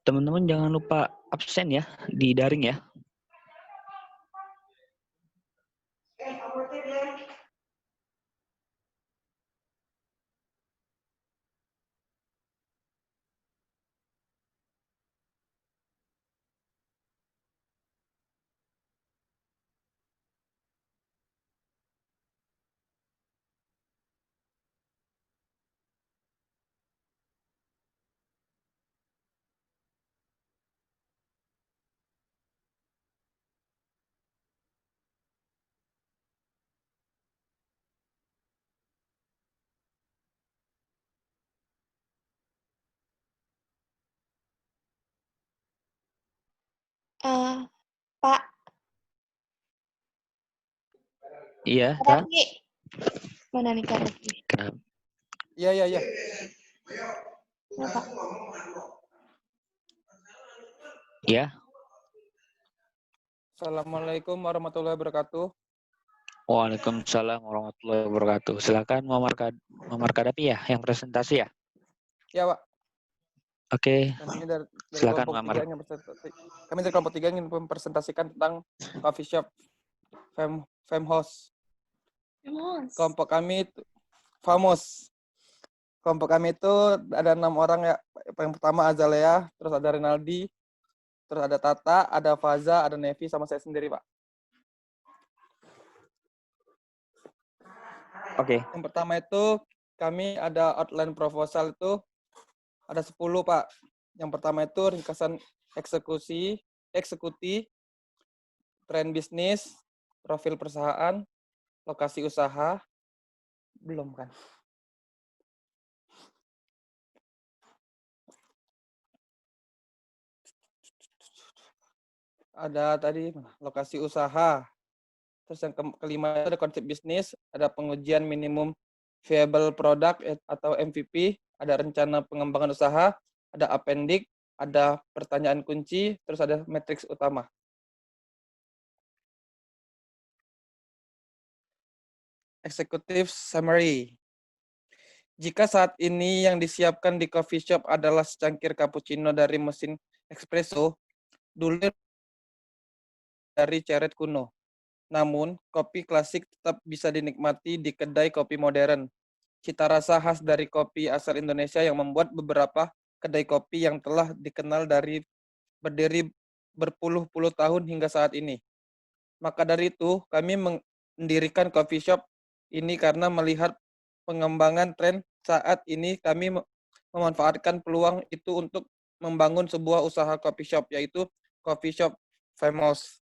Teman-teman jangan lupa absen ya di daring ya. Pak, Iya, Kak. Raffi. Mana nih Kak Raffi? Kenapa? Iya. Ya, Pak. Ya. Assalamualaikum warahmatullahi wabarakatuh. Waalaikumsalam warahmatullahi wabarakatuh. Silakan Muammar Kadapi ya yang presentasi ya. Ya Pak, Oke. kami dari Silakan, kelompok Muammar. 3 kami dari kelompok 3 ingin mempresentasikan tentang coffee shop Famous. Kelompok kami itu Famous. Kelompok kami itu ada 6 orang ya. Yang pertama Azalea, terus ada Renaldi, terus ada Tata, ada Faza, ada Nevi, sama saya sendiri Pak. Oke. Yang pertama itu kami ada outline proposal itu ada 10 Pak. Yang pertama itu ringkasan eksekusi, tren bisnis, profil perusahaan, lokasi usaha, belum kan? Ada tadi lokasi usaha. Terus yang kelima itu ada konsep bisnis, ada pengujian minimum viable product atau MVP, ada rencana pengembangan usaha, ada appendix, ada pertanyaan kunci, terus ada matriks utama. Executive summary. Jika saat ini yang disiapkan di coffee shop adalah secangkir cappuccino dari mesin espresso, dulu dari ceret kuno. Namun, kopi klasik tetap bisa dinikmati di kedai kopi modern. Cita rasa khas dari kopi asal Indonesia yang membuat beberapa kedai kopi yang telah dikenal dari berdiri berpuluh-puluh tahun hingga saat ini. Maka dari itu, kami mendirikan coffee shop ini karena melihat pengembangan tren saat ini kami memanfaatkan peluang itu untuk membangun sebuah usaha coffee shop, yaitu Coffee Shop Famous.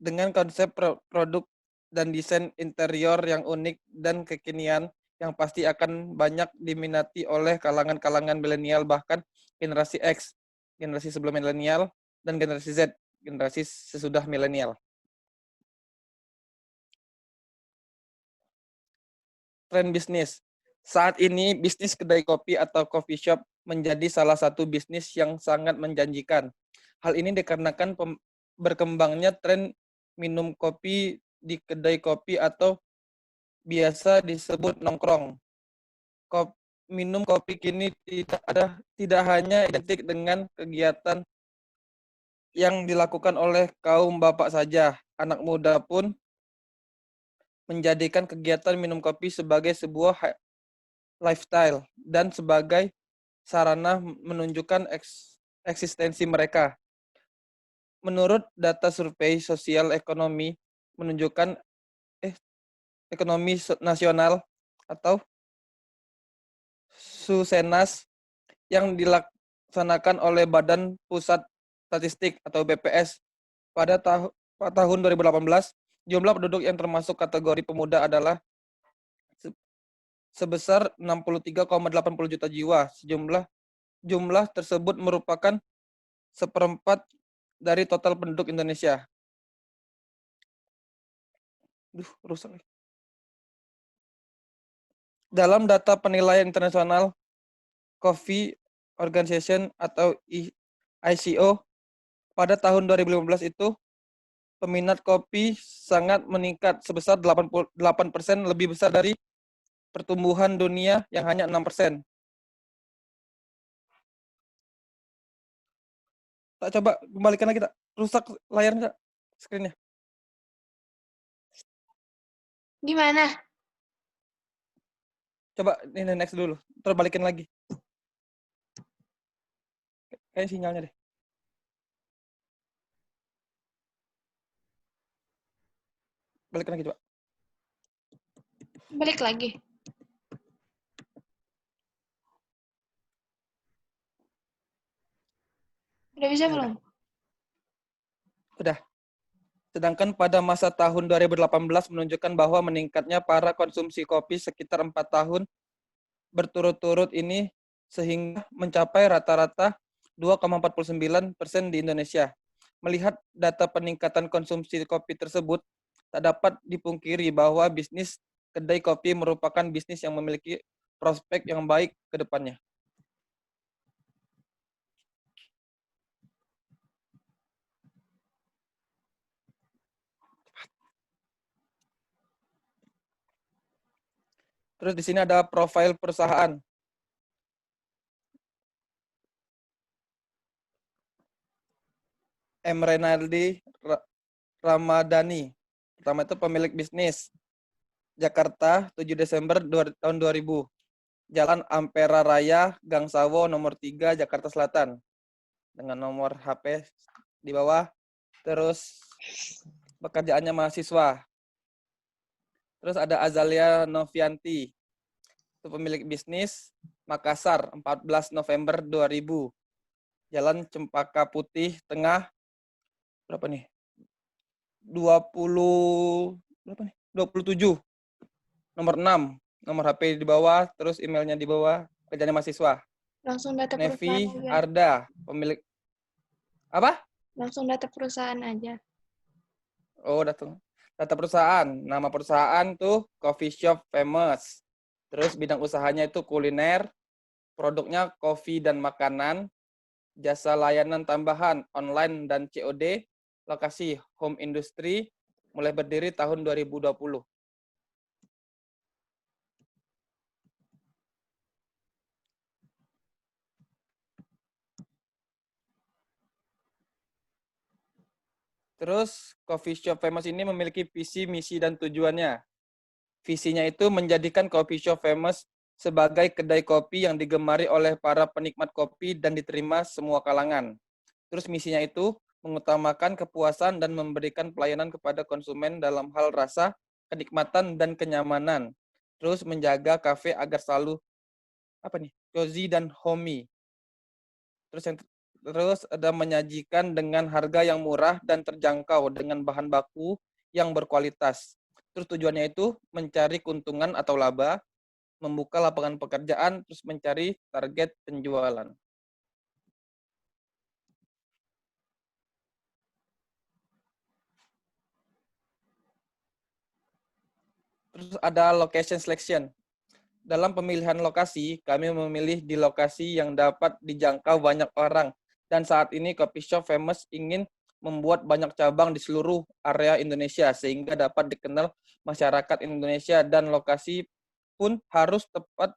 Dengan konsep produk dan desain interior yang unik dan kekinian, yang pasti akan banyak diminati oleh kalangan-kalangan milenial, bahkan generasi X, generasi sebelum milenial, dan generasi Z, generasi sesudah milenial. Tren bisnis. Saat ini, bisnis kedai kopi atau coffee shop menjadi salah satu bisnis yang sangat menjanjikan. Hal ini dikarenakan berkembangnya tren minum kopi di kedai kopi atau biasa disebut nongkrong. Minum kopi kini tidak hanya identik dengan kegiatan yang dilakukan oleh kaum bapak saja. Anak muda pun menjadikan kegiatan minum kopi sebagai sebuah lifestyle dan sebagai sarana menunjukkan eksistensi mereka. Menurut data survei sosial ekonomi menunjukkan ekonomi nasional atau Susenas yang dilaksanakan oleh Badan Pusat Statistik atau BPS pada tahun 2018, jumlah penduduk yang termasuk kategori pemuda adalah sebesar 63,80 juta jiwa. Jumlah tersebut merupakan seperempat dari total penduduk Indonesia. Rusak. Dalam data penilaian internasional Coffee Organization atau ICO pada tahun 2015 itu peminat kopi sangat meningkat sebesar 88% lebih besar dari pertumbuhan dunia yang hanya 6%. Tak coba kembalikan lagi tak? Rusak layarnya tak? Screen-nya. Gimana? Coba ini next dulu. Terus balikin lagi. Kayak sinyalnya deh. Balikin lagi coba. Balik lagi. Udah bisa belum? Udah. Sedangkan pada masa tahun 2018 menunjukkan bahwa meningkatnya para konsumsi kopi sekitar 4 tahun berturut-turut ini sehingga mencapai rata-rata 2,49% di Indonesia. Melihat data peningkatan konsumsi kopi tersebut, tak dapat dipungkiri bahwa bisnis kedai kopi merupakan bisnis yang memiliki prospek yang baik ke depannya. Terus di sini ada profil perusahaan. M. Renaldi Ramadhani. Pertama itu pemilik bisnis. Jakarta, 7 Desember tahun 2000. Jalan Ampera Raya, Gang Sawo, nomor 3, Jakarta Selatan. Dengan nomor HP di bawah. Terus pekerjaannya mahasiswa. Terus ada Azalia Novianti. Itu pemilik bisnis Makassar, 14 November 2000. Jalan Cempaka Putih Tengah. Berapa nih? 27. Nomor 6. Nomor HP di bawah, terus emailnya di bawah. Kerjanya mahasiswa. Langsung data Nevi perusahaan aja. Arda, pemilik apa? Langsung data perusahaan aja. Oh, data perusahaan. Nama perusahaan tuh Coffee Shop Famous. Terus bidang usahanya itu kuliner, produknya kopi dan makanan, jasa layanan tambahan online dan COD, lokasi home industry, mulai berdiri tahun 2020. Terus Coffee Shop Famous ini memiliki visi, misi, dan tujuannya. Visinya itu menjadikan Coffee Shop Famous sebagai kedai kopi yang digemari oleh para penikmat kopi dan diterima semua kalangan. Terus misinya itu mengutamakan kepuasan dan memberikan pelayanan kepada konsumen dalam hal rasa, kenikmatan, dan kenyamanan. Terus menjaga kafe agar selalu cozy dan homey. Terus ada menyajikan dengan harga yang murah dan terjangkau dengan bahan baku yang berkualitas. Terus tujuannya itu mencari keuntungan atau laba, membuka lapangan pekerjaan, terus mencari target penjualan. Terus ada location selection. Dalam pemilihan lokasi, kami memilih di lokasi yang dapat dijangkau banyak orang Dan saat ini Coffee Shop Famous ingin membuat banyak cabang di seluruh area Indonesia sehingga dapat dikenal masyarakat Indonesia, dan lokasi pun harus tepat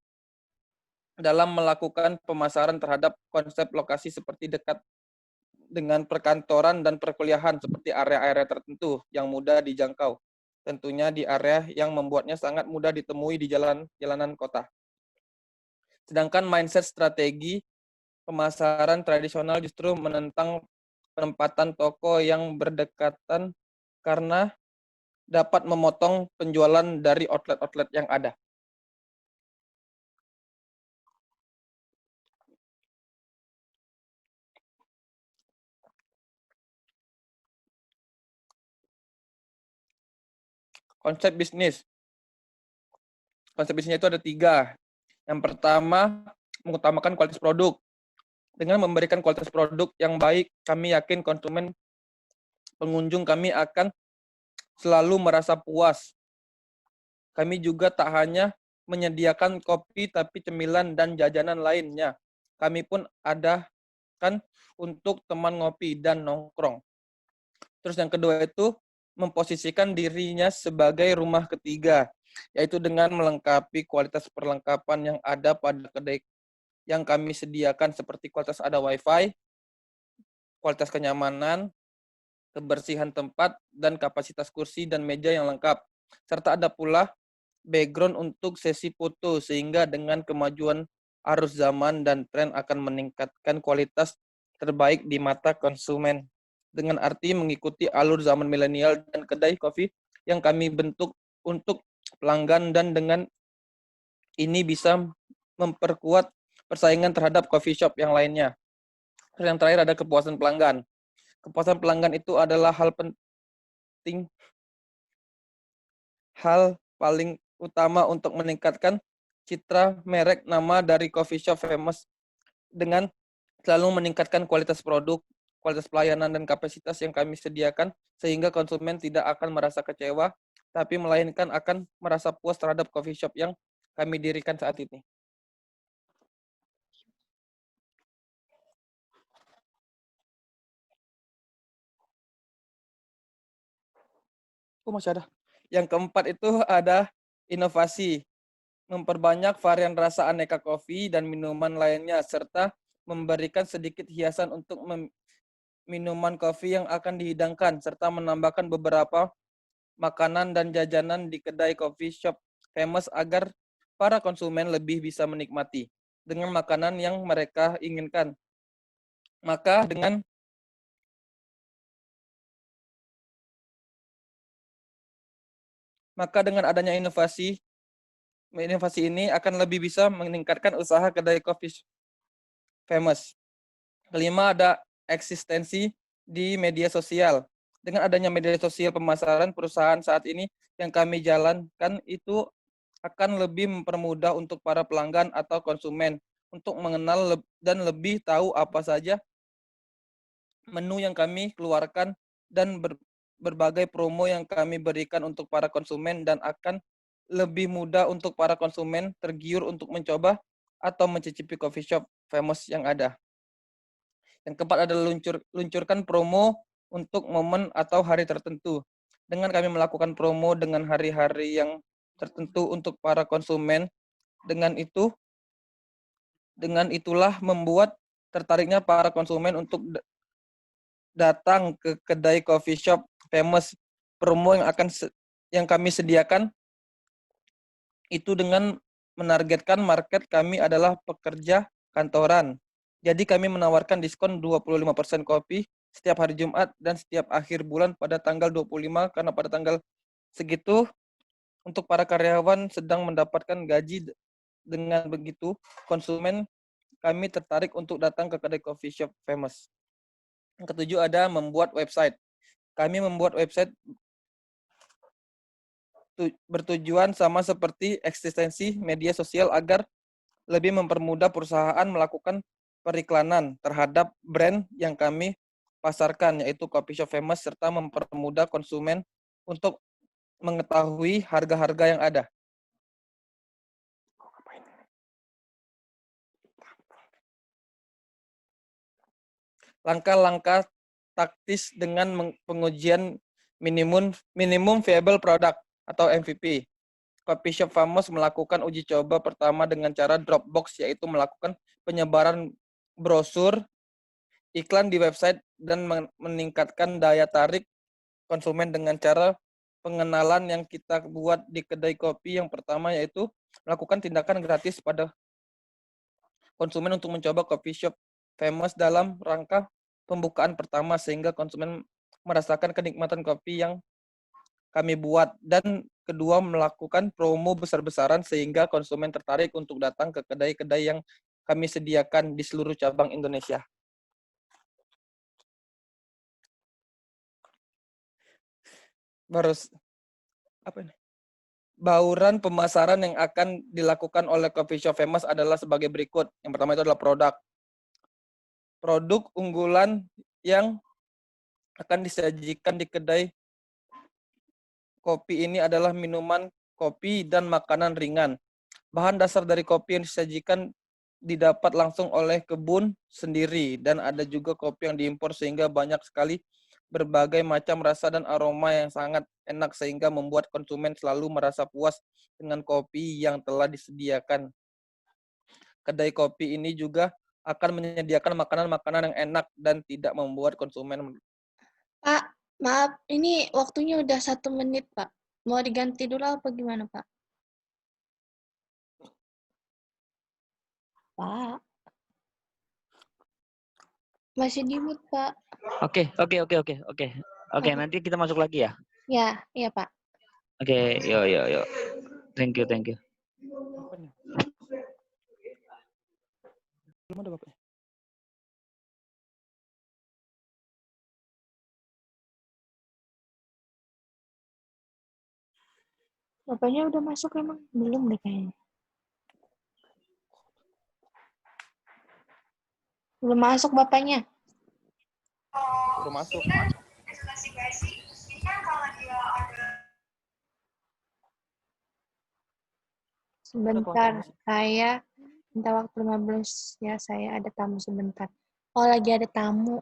dalam melakukan pemasaran terhadap konsep lokasi seperti dekat dengan perkantoran dan perkuliahan seperti area-area tertentu yang mudah dijangkau. Tentunya di area yang membuatnya sangat mudah ditemui di jalanan kota. Sedangkan mindset strategi pemasaran tradisional justru menentang penempatan toko yang berdekatan karena dapat memotong penjualan dari outlet-outlet yang ada. Konsep bisnis. Konsep bisnisnya itu ada 3. Yang pertama, mengutamakan kualitas produk. Dengan memberikan kualitas produk yang baik, kami yakin konsumen pengunjung kami akan selalu merasa puas. Kami juga tak hanya menyediakan kopi, tapi cemilan dan jajanan lainnya. Kami pun adakan untuk teman ngopi dan nongkrong. Terus yang kedua itu memposisikan dirinya sebagai rumah ketiga, yaitu dengan melengkapi kualitas perlengkapan yang ada pada kedai yang kami sediakan seperti kualitas ada wifi, kualitas kenyamanan, kebersihan tempat, dan kapasitas kursi dan meja yang lengkap. Serta ada pula background untuk sesi foto, sehingga dengan kemajuan arus zaman dan tren akan meningkatkan kualitas terbaik di mata konsumen. Dengan arti mengikuti alur zaman milenial dan kedai kopi yang kami bentuk untuk pelanggan, dan dengan ini bisa memperkuat persaingan terhadap coffee shop yang lainnya. Terus yang terakhir ada kepuasan pelanggan. Kepuasan pelanggan itu adalah hal penting, hal paling utama untuk meningkatkan citra merek nama dari Coffee Shop Famous dengan selalu meningkatkan kualitas produk, kualitas pelayanan, dan kapasitas yang kami sediakan sehingga konsumen tidak akan merasa kecewa, tapi melainkan akan merasa puas terhadap coffee shop yang kami dirikan saat ini. Oh, masih ada. Yang keempat itu ada inovasi, memperbanyak varian rasa aneka kopi dan minuman lainnya, serta memberikan sedikit hiasan untuk minuman kopi yang akan dihidangkan, serta menambahkan beberapa makanan dan jajanan di kedai coffee shop Famous agar para konsumen lebih bisa menikmati dengan makanan yang mereka inginkan. Maka dengan adanya inovasi ini akan lebih bisa meningkatkan usaha kedai coffee Famous. Kelima, ada eksistensi di media sosial. Dengan adanya media sosial pemasaran perusahaan saat ini yang kami jalankan itu akan lebih mempermudah untuk para pelanggan atau konsumen untuk mengenal dan lebih tahu apa saja menu yang kami keluarkan dan berbagai promo yang kami berikan untuk para konsumen, dan akan lebih mudah untuk para konsumen tergiur untuk mencoba atau mencicipi coffee shop Famous yang ada. Yang keempat adalah luncurkan promo untuk momen atau hari tertentu. Dengan kami melakukan promo dengan hari-hari yang tertentu untuk para konsumen, dengan itulah membuat tertariknya para konsumen untuk datang ke kedai coffee shop Famous. Promo yang kami sediakan itu dengan menargetkan market kami adalah pekerja kantoran. Jadi kami menawarkan diskon 25% kopi setiap hari Jumat dan setiap akhir bulan pada tanggal 25, karena pada tanggal segitu untuk para karyawan sedang mendapatkan gaji. Dengan begitu, konsumen kami tertarik untuk datang ke kedai coffee shop Famous. Yang ketujuh ada membuat website. Kami membuat website bertujuan sama seperti eksistensi media sosial agar lebih mempermudah perusahaan melakukan periklanan terhadap brand yang kami pasarkan, yaitu Coffee Shop Famous, serta mempermudah konsumen untuk mengetahui harga-harga yang ada. langkah-langkah taktis dengan pengujian minimum viable product atau MVP. Coffee Shop Famous melakukan uji coba pertama dengan cara Dropbox, yaitu melakukan penyebaran brosur, iklan di website, dan meningkatkan daya tarik konsumen dengan cara pengenalan yang kita buat di kedai kopi yang pertama, yaitu melakukan tindakan gratis pada konsumen untuk mencoba Coffee Shop Famous dalam rangka pembukaan pertama, sehingga konsumen merasakan kenikmatan kopi yang kami buat. Dan kedua, melakukan promo besar-besaran sehingga konsumen tertarik untuk datang ke kedai-kedai yang kami sediakan di seluruh cabang Indonesia. Bauran pemasaran yang akan dilakukan oleh Coffee Shop Famous adalah sebagai berikut. Yang pertama itu adalah produk. Produk unggulan yang akan disajikan di kedai kopi ini adalah minuman kopi dan makanan ringan. Bahan dasar dari kopi yang disajikan didapat langsung oleh kebun sendiri, dan ada juga kopi yang diimpor sehingga banyak sekali berbagai macam rasa dan aroma yang sangat enak sehingga membuat konsumen selalu merasa puas dengan kopi yang telah disediakan. Kedai kopi ini juga akan menyediakan makanan-makanan yang enak dan tidak membuat konsumen. Pak, maaf, ini waktunya udah 1 menit, Pak. Mau diganti dulu apa gimana, Pak? Pak, masih di mute, Pak. Oke, nanti kita masuk lagi ya. Ya, iya, Pak. Oke, yo. Thank you. Belum ada Bapak. Bapaknya udah masuk emang? Belum deh kayaknya. Belum masuk bapaknya. Belum masuk. Sebentar, saya minta waktu 15 ya, saya ada tamu sebentar. Oh, lagi ada tamu.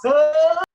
Luas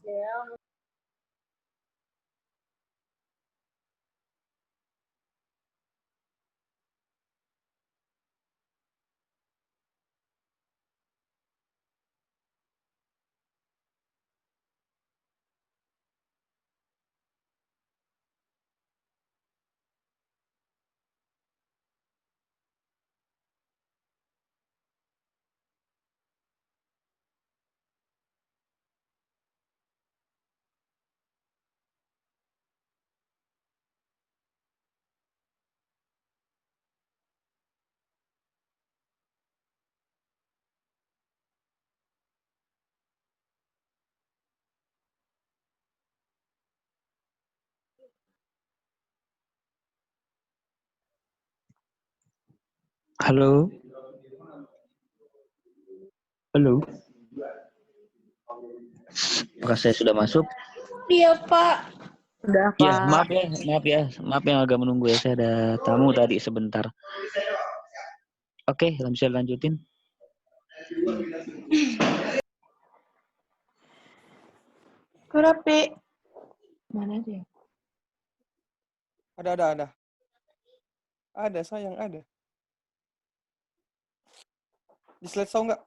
deh. Halo, halo. Apakah saya sudah masuk? Iya, Pak. Udah, Ya, Pak. maaf yang agak menunggu ya. Saya ada tamu tadi sebentar. Oke, bisa lanjutin. Kurapi. Mana dia? Ada. Ada, sayang, ada. Di slide show nggak?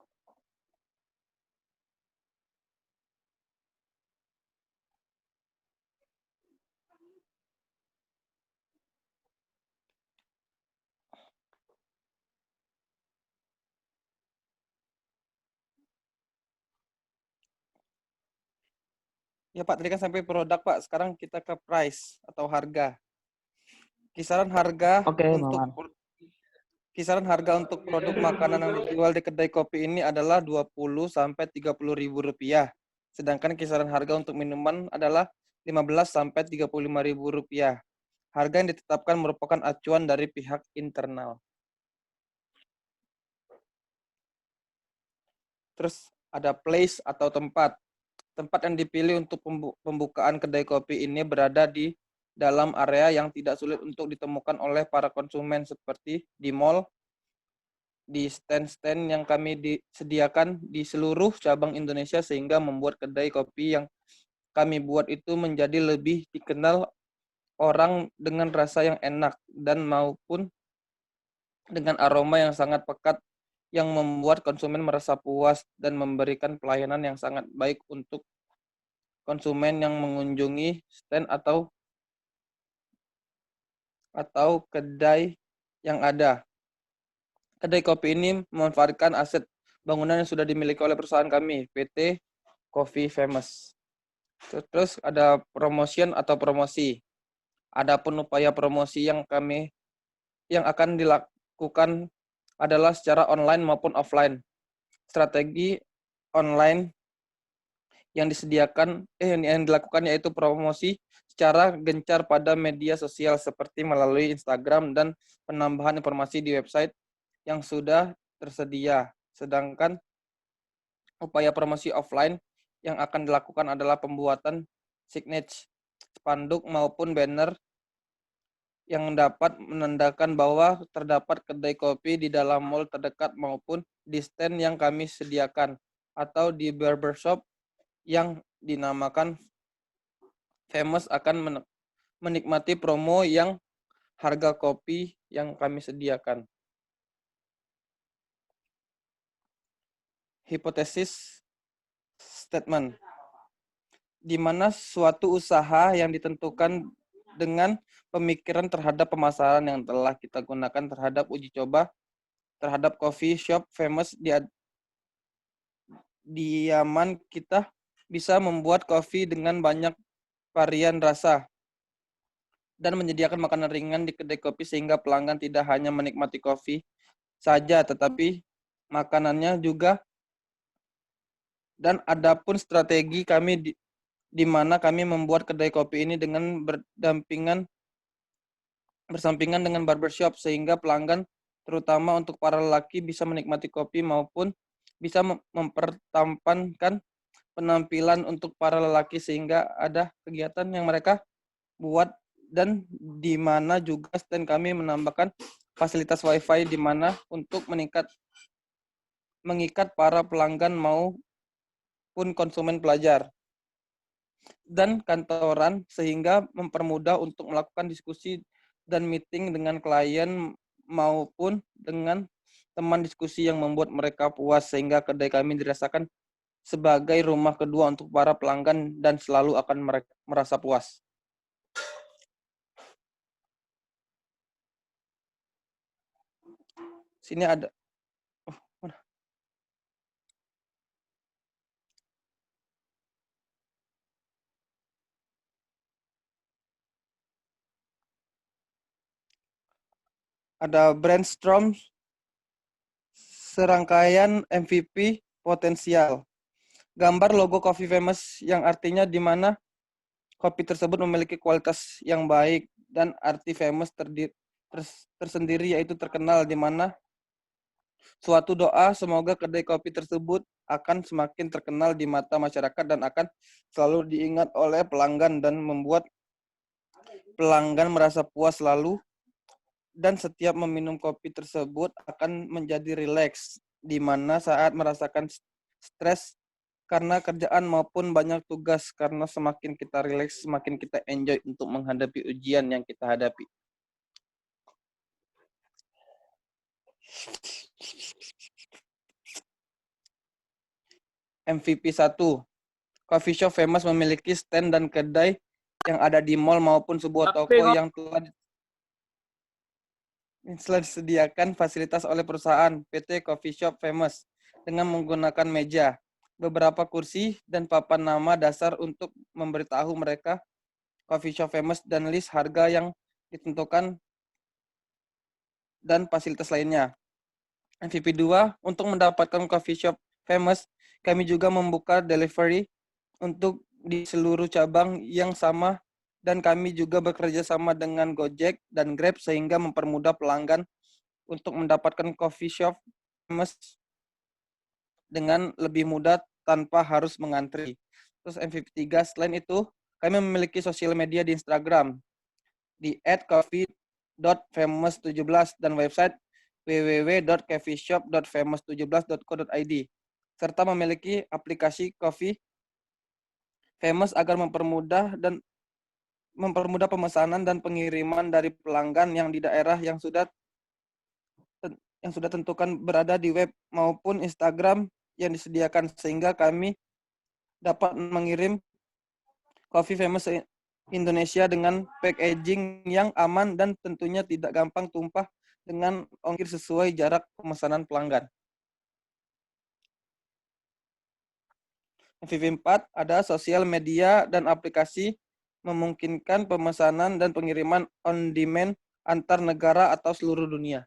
Ya Pak, tadi kan sampai produk Pak. Sekarang kita ke price atau harga. Kisaran harga Oke, untuk Maman. kisaran harga untuk produk makanan yang dijual di kedai kopi ini adalah 20 sampai 30 ribu rupiah. Sedangkan kisaran harga untuk minuman adalah 15 sampai 35 ribu rupiah. Harga yang ditetapkan merupakan acuan dari pihak internal. Terus ada place atau tempat. Tempat yang dipilih untuk pembukaan kedai kopi ini berada di dalam area yang tidak sulit untuk ditemukan oleh para konsumen seperti di mall, di stand-stand yang kami disediakan di seluruh cabang Indonesia sehingga membuat kedai kopi yang kami buat itu menjadi lebih dikenal orang dengan rasa yang enak dan maupun dengan aroma yang sangat pekat yang membuat konsumen merasa puas dan memberikan pelayanan yang sangat baik untuk konsumen yang mengunjungi stand atau kedai yang ada. Kedai kopi ini memanfaatkan aset bangunan yang sudah dimiliki oleh perusahaan kami, PT Coffee Famous. Terus ada promotion atau promosi. Adapun upaya promosi yang akan dilakukan adalah secara online maupun offline. Strategi online yang dilakukan yaitu promosi secara gencar pada media sosial seperti melalui Instagram dan penambahan informasi di website yang sudah tersedia. Sedangkan upaya promosi offline yang akan dilakukan adalah pembuatan signage, spanduk maupun banner yang dapat menandakan bahwa terdapat kedai kopi di dalam mall terdekat maupun di stand yang kami sediakan atau di barbershop yang dinamakan Famous akan menikmati promo yang harga kopi yang kami sediakan. Hipotesis statement, di mana suatu usaha yang ditentukan dengan pemikiran terhadap pemasaran yang telah kita gunakan terhadap uji coba terhadap coffee shop Famous diaman kita bisa membuat kopi dengan banyak varian rasa dan menyediakan makanan ringan di kedai kopi sehingga pelanggan tidak hanya menikmati kopi saja tetapi makanannya juga. Dan adapun strategi kami di mana kami membuat kedai kopi ini dengan bersampingan dengan barbershop sehingga pelanggan terutama untuk para lelaki bisa menikmati kopi maupun bisa mempertampankan penampilan untuk para lelaki sehingga ada kegiatan yang mereka buat dan di mana juga stand kami menambahkan fasilitas wifi di mana untuk mengikat para pelanggan maupun konsumen pelajar dan kantoran sehingga mempermudah untuk melakukan diskusi dan meeting dengan klien maupun dengan teman diskusi yang membuat mereka puas sehingga kedai kami dirasakan sebagai rumah kedua untuk para pelanggan dan selalu akan merasa puas. Sini ada brainstorm serangkaian MVP potensial. Gambar logo Coffee Famous yang artinya di mana kopi tersebut memiliki kualitas yang baik dan arti famous tersendiri yaitu terkenal di mana Suatu doa semoga kedai kopi tersebut akan semakin terkenal di mata masyarakat dan akan selalu diingat oleh pelanggan dan membuat pelanggan merasa puas selalu dan setiap meminum kopi tersebut akan menjadi rileks di mana saat merasakan stres karena kerjaan maupun banyak tugas karena semakin kita rileks semakin kita enjoy untuk menghadapi ujian yang kita hadapi. MVP 1. Coffee shop famous memiliki stand dan kedai yang ada di mall maupun sebuah toko yang telah disediakan fasilitas oleh perusahaan PT Coffee Shop Famous dengan menggunakan meja, beberapa kursi, dan papan nama dasar untuk memberitahu mereka Coffee Shop Famous dan list harga yang ditentukan dan fasilitas lainnya. MVP 2, untuk mendapatkan Coffee Shop Famous, kami juga membuka delivery untuk di seluruh cabang yang sama dan kami juga bekerja sama dengan Gojek dan Grab sehingga mempermudah pelanggan untuk mendapatkan coffee shop famous dengan lebih mudah tanpa harus mengantri. Terus MVP 3, selain itu, kami memiliki sosial media di Instagram di @coffee.famous17 dan website www.coffeeshop.famous17.co.id serta memiliki aplikasi Coffee Famous agar mempermudah pemesanan dan pengiriman dari pelanggan yang di daerah yang sudah tentukan berada di web maupun Instagram yang disediakan sehingga kami dapat mengirim Coffee Famous Indonesia dengan packaging yang aman dan tentunya tidak gampang tumpah dengan ongkir sesuai jarak pemesanan pelanggan. MVP 4 ada sosial media dan aplikasi memungkinkan pemesanan dan pengiriman on demand antar negara atau seluruh dunia.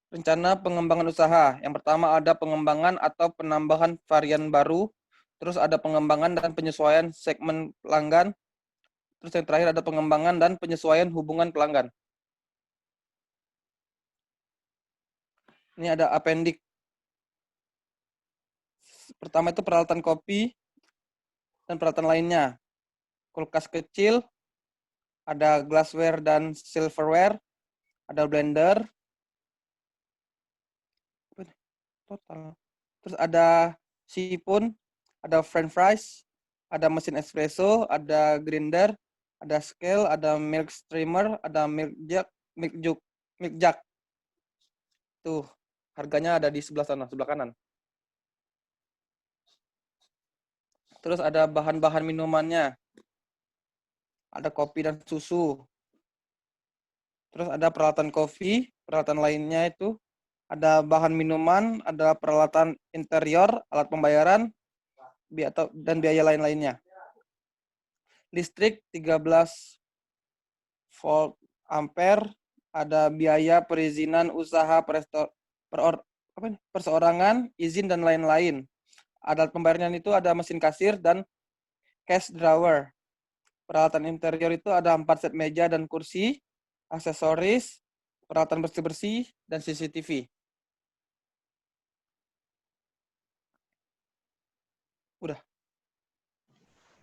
Rencana pengembangan usaha. Yang pertama ada pengembangan atau penambahan varian baru. Terus ada pengembangan dan penyesuaian segmen pelanggan. Terus yang terakhir ada pengembangan dan penyesuaian hubungan pelanggan. Ini ada appendix. Pertama itu peralatan kopi dan peralatan lainnya. Kulkas kecil, ada glassware dan silverware, ada blender, total. Terus ada sipun, ada french fries, ada mesin espresso, ada grinder, ada scale, ada milk streamer, ada milk jug. Tuh, harganya ada di sebelah sana, sebelah kanan. Terus ada bahan-bahan minumannya. Ada kopi dan susu. Terus ada peralatan kopi, peralatan lainnya itu ada bahan minuman, ada peralatan interior, alat pembayaran, dan biaya lain-lainnya. Listrik 13 volt ampere, ada biaya perizinan usaha perseorangan, izin dan lain-lain. Alat pembayaran itu ada mesin kasir dan cash drawer. Peralatan interior itu ada 4 set meja dan kursi, aksesoris, peralatan bersih-bersih, dan CCTV. Udah.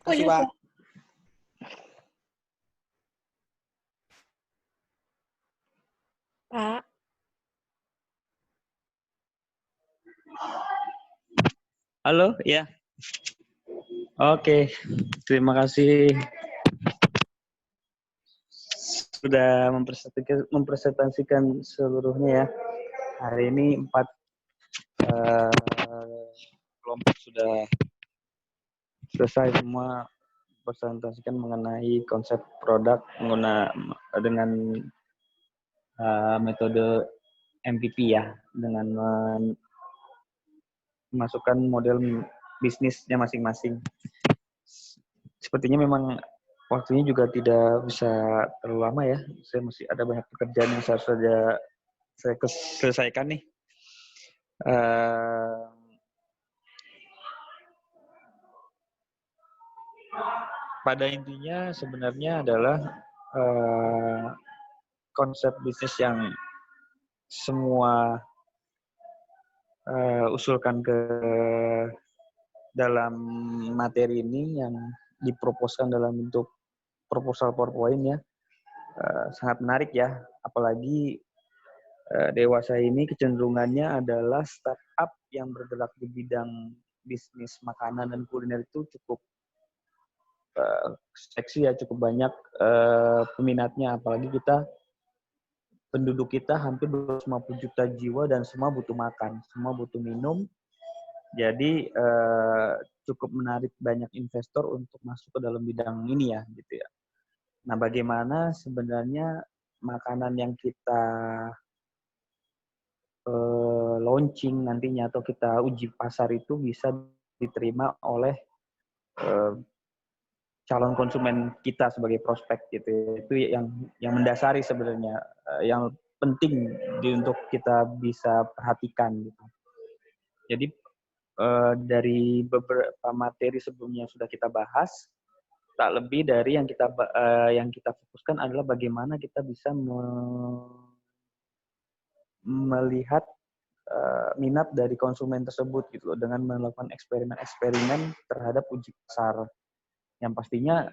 Kasih, Pak. Pak. Halo, ya. Oke, terima kasih sudah mempresentasikan seluruhnya ya. Hari ini 4 kelompok sudah selesai semua presentasikan mengenai konsep produk dengan metode MVP ya, dengan memasukkan model bisnisnya masing-masing. Sepertinya memang waktunya juga tidak bisa terlalu lama ya. Saya masih ada banyak pekerjaan yang harus saya selesaikan nih. Pada intinya sebenarnya adalah konsep bisnis yang semua usulkan ke dalam materi ini yang diproposkan dalam bentuk proposal PowerPoint ya, sangat menarik ya. Apalagi Dewasa ini kecenderungannya adalah startup yang bergerak di bidang bisnis makanan dan kuliner itu cukup seksi ya, cukup banyak peminatnya. Apalagi penduduk kita hampir 250 juta jiwa dan semua butuh makan, semua butuh minum. Jadi cukup menarik banyak investor untuk masuk ke dalam bidang ini ya, gitu ya. Nah, bagaimana sebenarnya makanan yang kita launching nantinya atau kita uji pasar itu bisa diterima oleh calon konsumen kita sebagai prospek gitu ya. Itu yang mendasari sebenarnya, yang penting untuk kita bisa perhatikan gitu. Jadi dari beberapa materi sebelumnya yang sudah kita bahas, tak lebih dari yang kita fokuskan adalah bagaimana kita bisa melihat minat dari konsumen tersebut gitu loh, dengan melakukan eksperimen-eksperimen terhadap uji pasar. Yang pastinya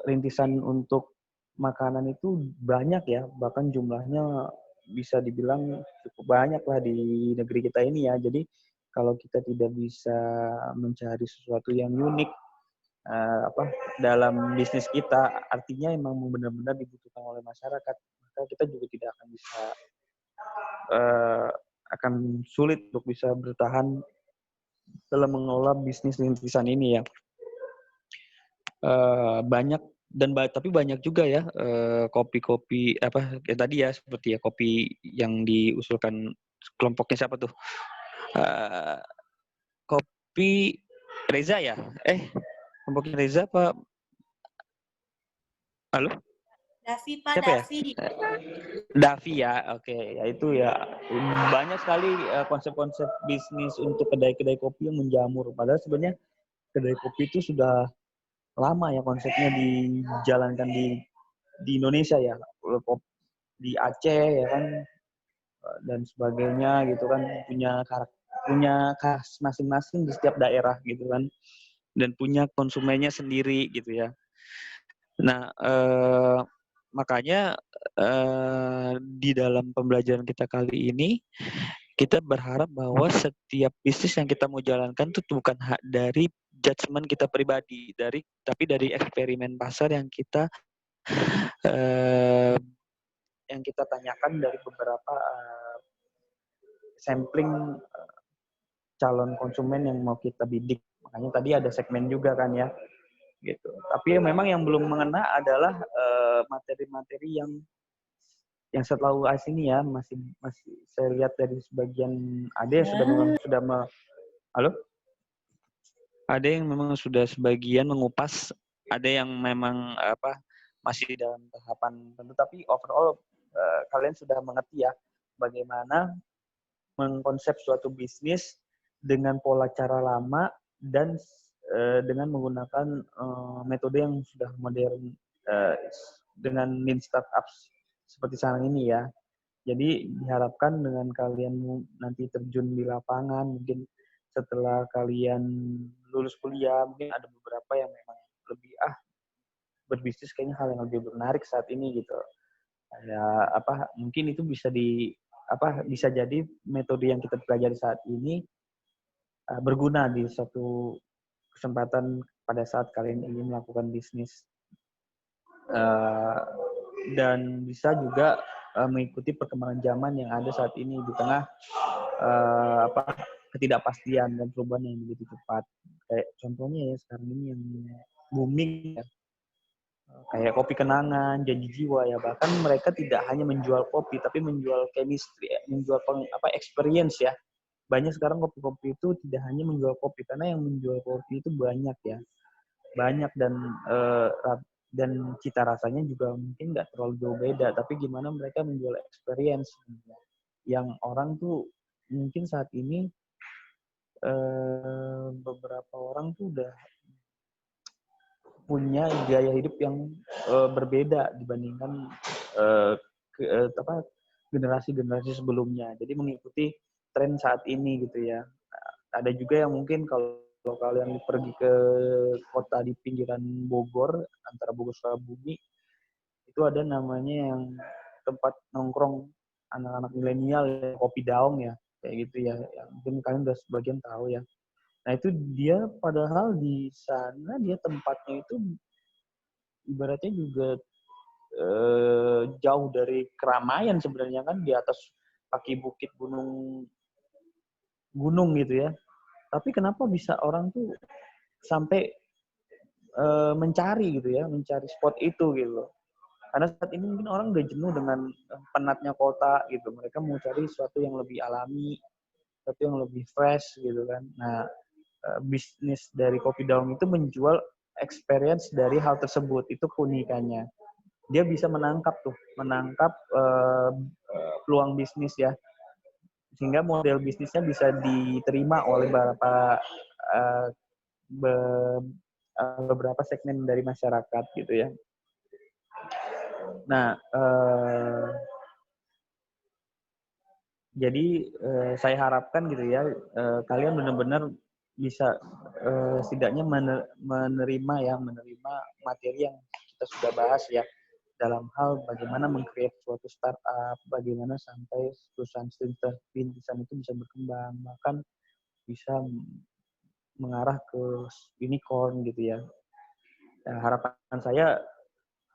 rintisan untuk makanan itu banyak ya, bahkan jumlahnya bisa dibilang cukup banyak lah di negeri kita ini ya. Jadi kalau kita tidak bisa mencari sesuatu yang unik dalam bisnis kita, artinya emang benar-benar dibutuhkan oleh masyarakat, maka kita juga tidak akan bisa akan sulit untuk bisa bertahan dalam mengelola bisnis rintisan ini ya. Tapi banyak juga ya kopi-kopi tadi ya, seperti ya kopi yang diusulkan kelompoknya siapa tuh, kopi Reza ya, kelompoknya Reza apa, halo Davi, Pak, siapa ya, Davi. Davi ya, oke. Ya itu ya, banyak sekali konsep-konsep bisnis untuk kedai-kedai kopi yang menjamur, padahal sebenarnya kedai kopi itu sudah lama ya konsepnya dijalankan di Indonesia ya, di Aceh ya kan, dan sebagainya gitu kan, punya khas masing-masing di setiap daerah gitu kan, dan punya konsumennya sendiri gitu ya. Nah, makanya di dalam pembelajaran kita kali ini kita berharap bahwa setiap bisnis yang kita mau jalankan itu bukan dari judgement kita pribadi, tapi dari eksperimen pasar yang kita tanyakan dari beberapa sampling calon konsumen yang mau kita bidik. Makanya tadi ada segmen juga kan ya, gitu. Tapi memang yang belum mengena adalah materi-materi yang setelah UAS ini ya, masih saya lihat dari sebagian ada yang ada yang memang sudah sebagian mengupas, ada yang memang masih dalam tahapan tentu, tapi overall kalian sudah mengerti ya bagaimana mengkonsep suatu bisnis dengan pola cara lama dan dengan menggunakan metode yang sudah modern dengan lean startups seperti sekarang ini ya. Jadi diharapkan dengan kalian nanti terjun di lapangan, mungkin setelah kalian lulus kuliah, mungkin ada beberapa yang memang lebih berbisnis kayaknya hal yang lebih menarik saat ini gitu. Ya mungkin itu bisa bisa jadi metode yang kita pelajari saat ini berguna di suatu kesempatan pada saat kalian ingin melakukan bisnis, dan bisa juga mengikuti perkembangan zaman yang ada saat ini di tengah ketidakpastian dan perubahan yang begitu cepat. Kayak contohnya ya sekarang ini yang booming ya, kayak kopi kenangan, janji jiwa ya. Bahkan mereka tidak hanya menjual kopi, tapi menjual chemistry, menjual experience ya. Banyak sekarang kopi-kopi itu tidak hanya menjual kopi, karena yang menjual kopi itu banyak ya, banyak dan cita rasanya juga mungkin nggak terlalu jauh beda, tapi gimana mereka menjual experience yang orang tuh mungkin saat ini beberapa orang tuh udah punya gaya hidup yang berbeda dibandingkan generasi-generasi sebelumnya. Jadi mengikuti tren saat ini gitu ya. Ada juga yang mungkin kalau kalian pergi ke kota di pinggiran Bogor, antara Bogor Sukabumi, itu ada namanya yang tempat nongkrong anak-anak milenial, kopi daung ya, kayak gitu ya. Mungkin kalian udah sebagian tahu ya. Nah itu dia padahal di sana dia tempatnya itu ibaratnya juga jauh dari keramaian sebenarnya kan, di atas kaki bukit gunung gitu ya. Tapi kenapa bisa orang tuh sampai mencari gitu ya, mencari spot itu gitu. Karena saat ini mungkin orang udah jenuh dengan penatnya kota gitu. Mereka mau cari sesuatu yang lebih alami, sesuatu yang lebih fresh gitu kan. Nah, bisnis dari Kopi Daung itu menjual experience dari hal tersebut. Itu keunikannya. Dia bisa menangkap peluang bisnis ya, sehingga model bisnisnya bisa diterima oleh beberapa segmen dari masyarakat gitu ya. Nah, jadi saya harapkan gitu ya, kalian benar-benar bisa setidaknya menerima materi yang kita sudah bahas ya, dalam hal bagaimana meng-create suatu startup, bagaimana sampai perusahaan rintisan itu bisa berkembang, bahkan bisa mengarah ke unicorn gitu ya. Nah, harapan saya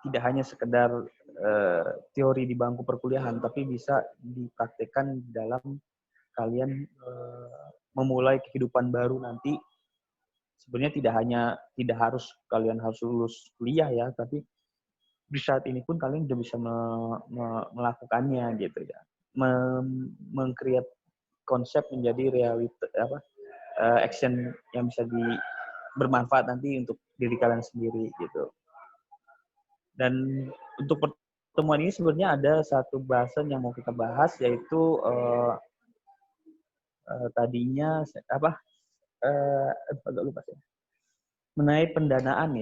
tidak hanya sekedar teori di bangku perkuliahan, tapi bisa dipraktekkan dalam kalian memulai kehidupan baru nanti. Sebenarnya tidak harus kalian harus lulus kuliah ya, tapi di saat ini pun kalian sudah bisa melakukannya gitu ya, meng-create konsep menjadi action yang bisa bermanfaat nanti untuk diri kalian sendiri gitu. Dan untuk pertemuan ini sebenarnya ada satu bahasan yang mau kita bahas, yaitu tadinya agak lupa sih, mengenai pendanaan.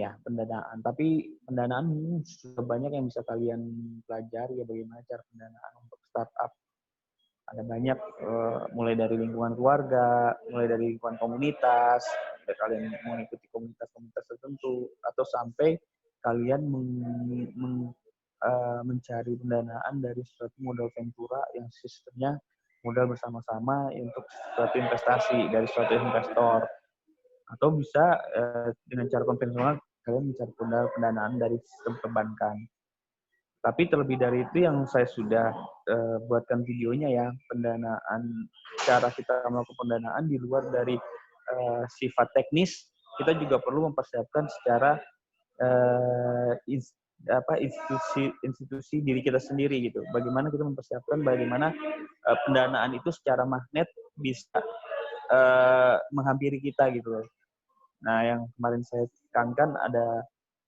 Tapi pendanaan sudah banyak yang bisa kalian pelajari ya, bagaimana cara pendanaan untuk startup. Ada banyak, mulai dari lingkungan keluarga, mulai dari lingkungan komunitas, kalian mengikuti komunitas tertentu, atau sampai kalian mencari pendanaan dari suatu modal ventura yang sistemnya modal bersama-sama untuk suatu investasi dari suatu investor. Atau bisa dengan cara konvensional kalian mencari pendanaan dari sistem perbankan. Tapi terlebih dari itu yang saya sudah buatkan videonya ya, cara kita melakukan pendanaan di luar dari sifat teknis, kita juga perlu mempersiapkan secara institusi diri kita sendiri gitu. Bagaimana kita mempersiapkan bagaimana pendanaan itu secara magnet bisa menghampiri kita gitu loh. Nah, yang kemarin saya tekankan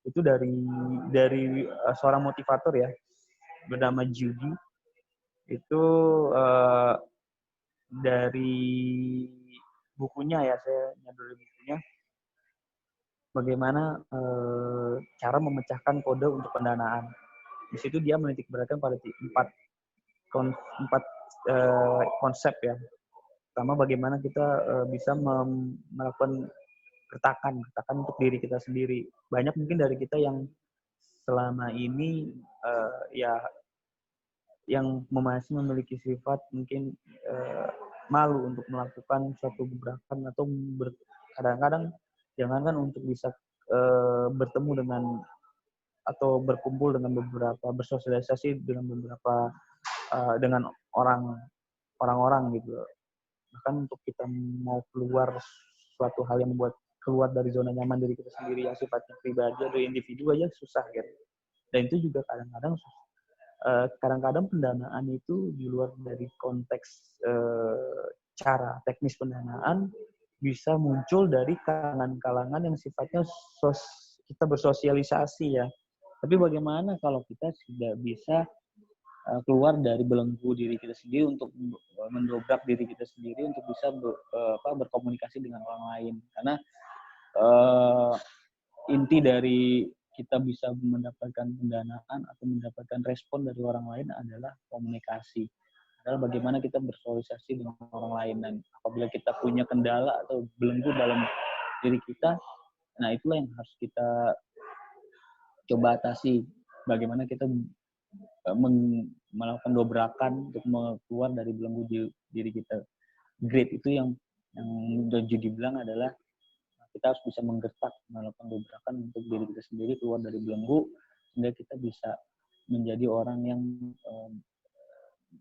itu dari seorang motivator ya, bernama Judy. Itu dari bukunya ya, saya nyadar bukunya, bagaimana cara memecahkan kode untuk pendanaan. Di situ dia menitik beratkan pada empat konsep ya. Pertama, bagaimana kita bisa melakukan gertakan untuk diri kita sendiri. Banyak mungkin dari kita yang selama ini yang masih memiliki sifat mungkin malu untuk melakukan suatu gebrakan, atau kadang-kadang jangankan untuk bisa bertemu dengan atau berkumpul dengan bersosialisasi dengan beberapa dengan orang-orang gitu. Bahkan untuk kita mau keluar suatu hal yang membuat keluar dari zona nyaman diri kita sendiri yang sifatnya pribadi atau individu aja susah gitu. Dan itu juga kadang-kadang pendanaan itu di luar dari konteks cara teknis pendanaan bisa muncul dari kalangan-kalangan yang sifatnya kita bersosialisasi ya. Tapi bagaimana kalau kita sudah bisa keluar dari belenggu diri kita sendiri untuk mendobrak diri kita sendiri untuk bisa berkomunikasi dengan orang lain. Karena inti dari kita kita bisa mendapatkan pendanaan atau mendapatkan respon dari orang lain adalah komunikasi. Adalah bagaimana kita bersosialisasi dengan orang lain. Dan apabila kita punya kendala atau belenggu dalam diri kita, nah itulah yang harus kita coba atasi. Bagaimana kita melakukan dobrakan untuk keluar dari belenggu diri kita. Grit itu yang Judi bilang adalah kita harus bisa menggertak, melakukan dobrakan untuk diri kita sendiri keluar dari belenggu, sehingga kita bisa menjadi orang yang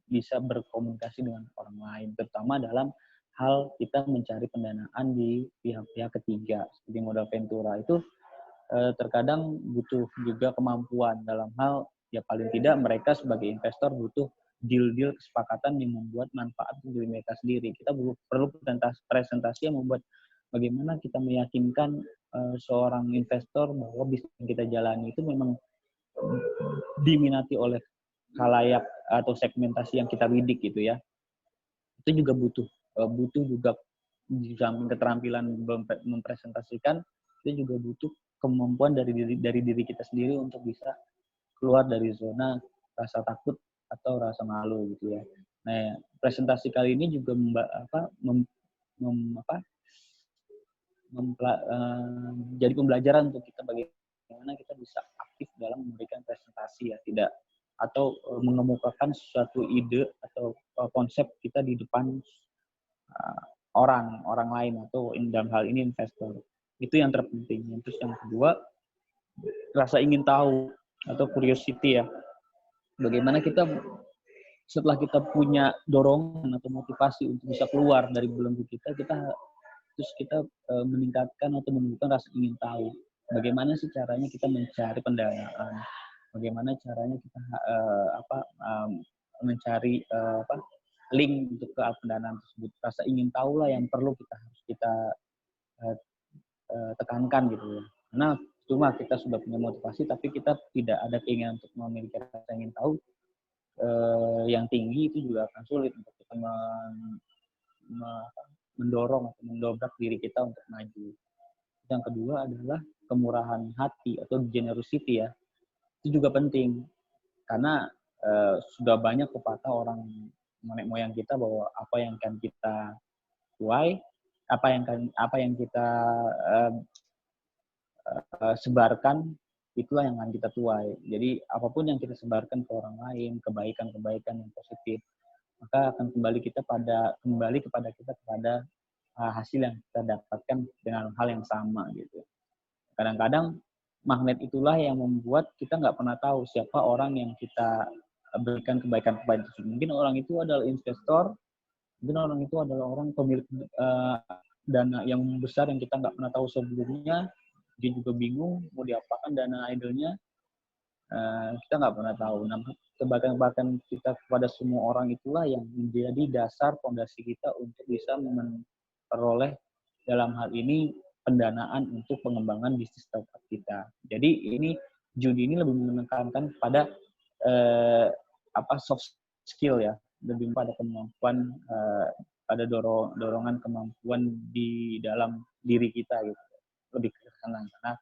bisa berkomunikasi dengan orang lain, terutama dalam hal kita mencari pendanaan di pihak-pihak ketiga, seperti modal Ventura itu terkadang butuh juga kemampuan dalam hal, ya paling tidak mereka sebagai investor butuh deal-deal kesepakatan yang membuat manfaat untuk diri mereka sendiri. Kita perlu presentasi yang membuat bagaimana kita meyakinkan seorang investor bahwa bisnis yang kita jalani itu memang diminati oleh khalayak atau segmentasi yang kita bidik gitu ya. Itu juga butuh juga di samping keterampilan mempresentasikan, itu juga butuh kemampuan dari diri kita sendiri untuk bisa keluar dari zona rasa takut atau rasa malu gitu ya. Nah, presentasi kali ini juga jadi pembelajaran untuk kita bagaimana kita bisa aktif dalam memberikan presentasi ya, tidak atau mengemukakan suatu ide atau konsep kita di depan orang lain atau dalam hal ini investor. Itu yang terpenting. Terus yang kedua, rasa ingin tahu atau curiosity ya. Bagaimana kita setelah kita punya dorongan atau motivasi untuk bisa keluar dari belenggu kita terus kita meningkatkan atau menumbuhkan rasa ingin tahu. Bagaimana sih caranya kita mencari pendanaan? Bagaimana caranya kita mencari link untuk ke pendanaan tersebut? Rasa ingin tahu lah yang perlu harus kita tekankan gitu ya. Karena cuma kita sudah punya motivasi tapi kita tidak ada keinginan untuk memiliki rasa ingin tahu yang tinggi, itu juga akan sulit untuk kita mendorong atau mendobrak diri kita untuk maju. Yang kedua adalah kemurahan hati atau generosity ya. Itu juga penting karena sudah banyak pepatah orang nenek moyang kita bahwa apa yang akan kita tuai, apa yang kita sebarkan, itulah yang akan kita tuai. Jadi apapun yang kita sebarkan ke orang lain, kebaikan-kebaikan yang positif, maka akan kembali kepada kita kepada hasil yang kita dapatkan dengan hal yang sama gitu. Kadang-kadang magnet itulah yang membuat kita nggak pernah tahu siapa orang yang kita berikan kebaikan-kebaikan tersebut. Mungkin orang itu adalah investor, mungkin orang itu adalah orang pemilik dana yang besar yang kita nggak pernah tahu sebelumnya. Dia juga bingung mau diapakan dana idolnya, kita nggak pernah tahu. Nah, kebaikan-kebaikan kita kepada semua orang itulah yang menjadi dasar fondasi kita untuk bisa memperoleh dalam hal ini pendanaan untuk pengembangan bisnis startup kita. Jadi Judi ini lebih menekankan pada soft skill ya, lebih pada kemampuan, pada dorongan kemampuan di dalam diri kita gitu, lebih ke sana. Karena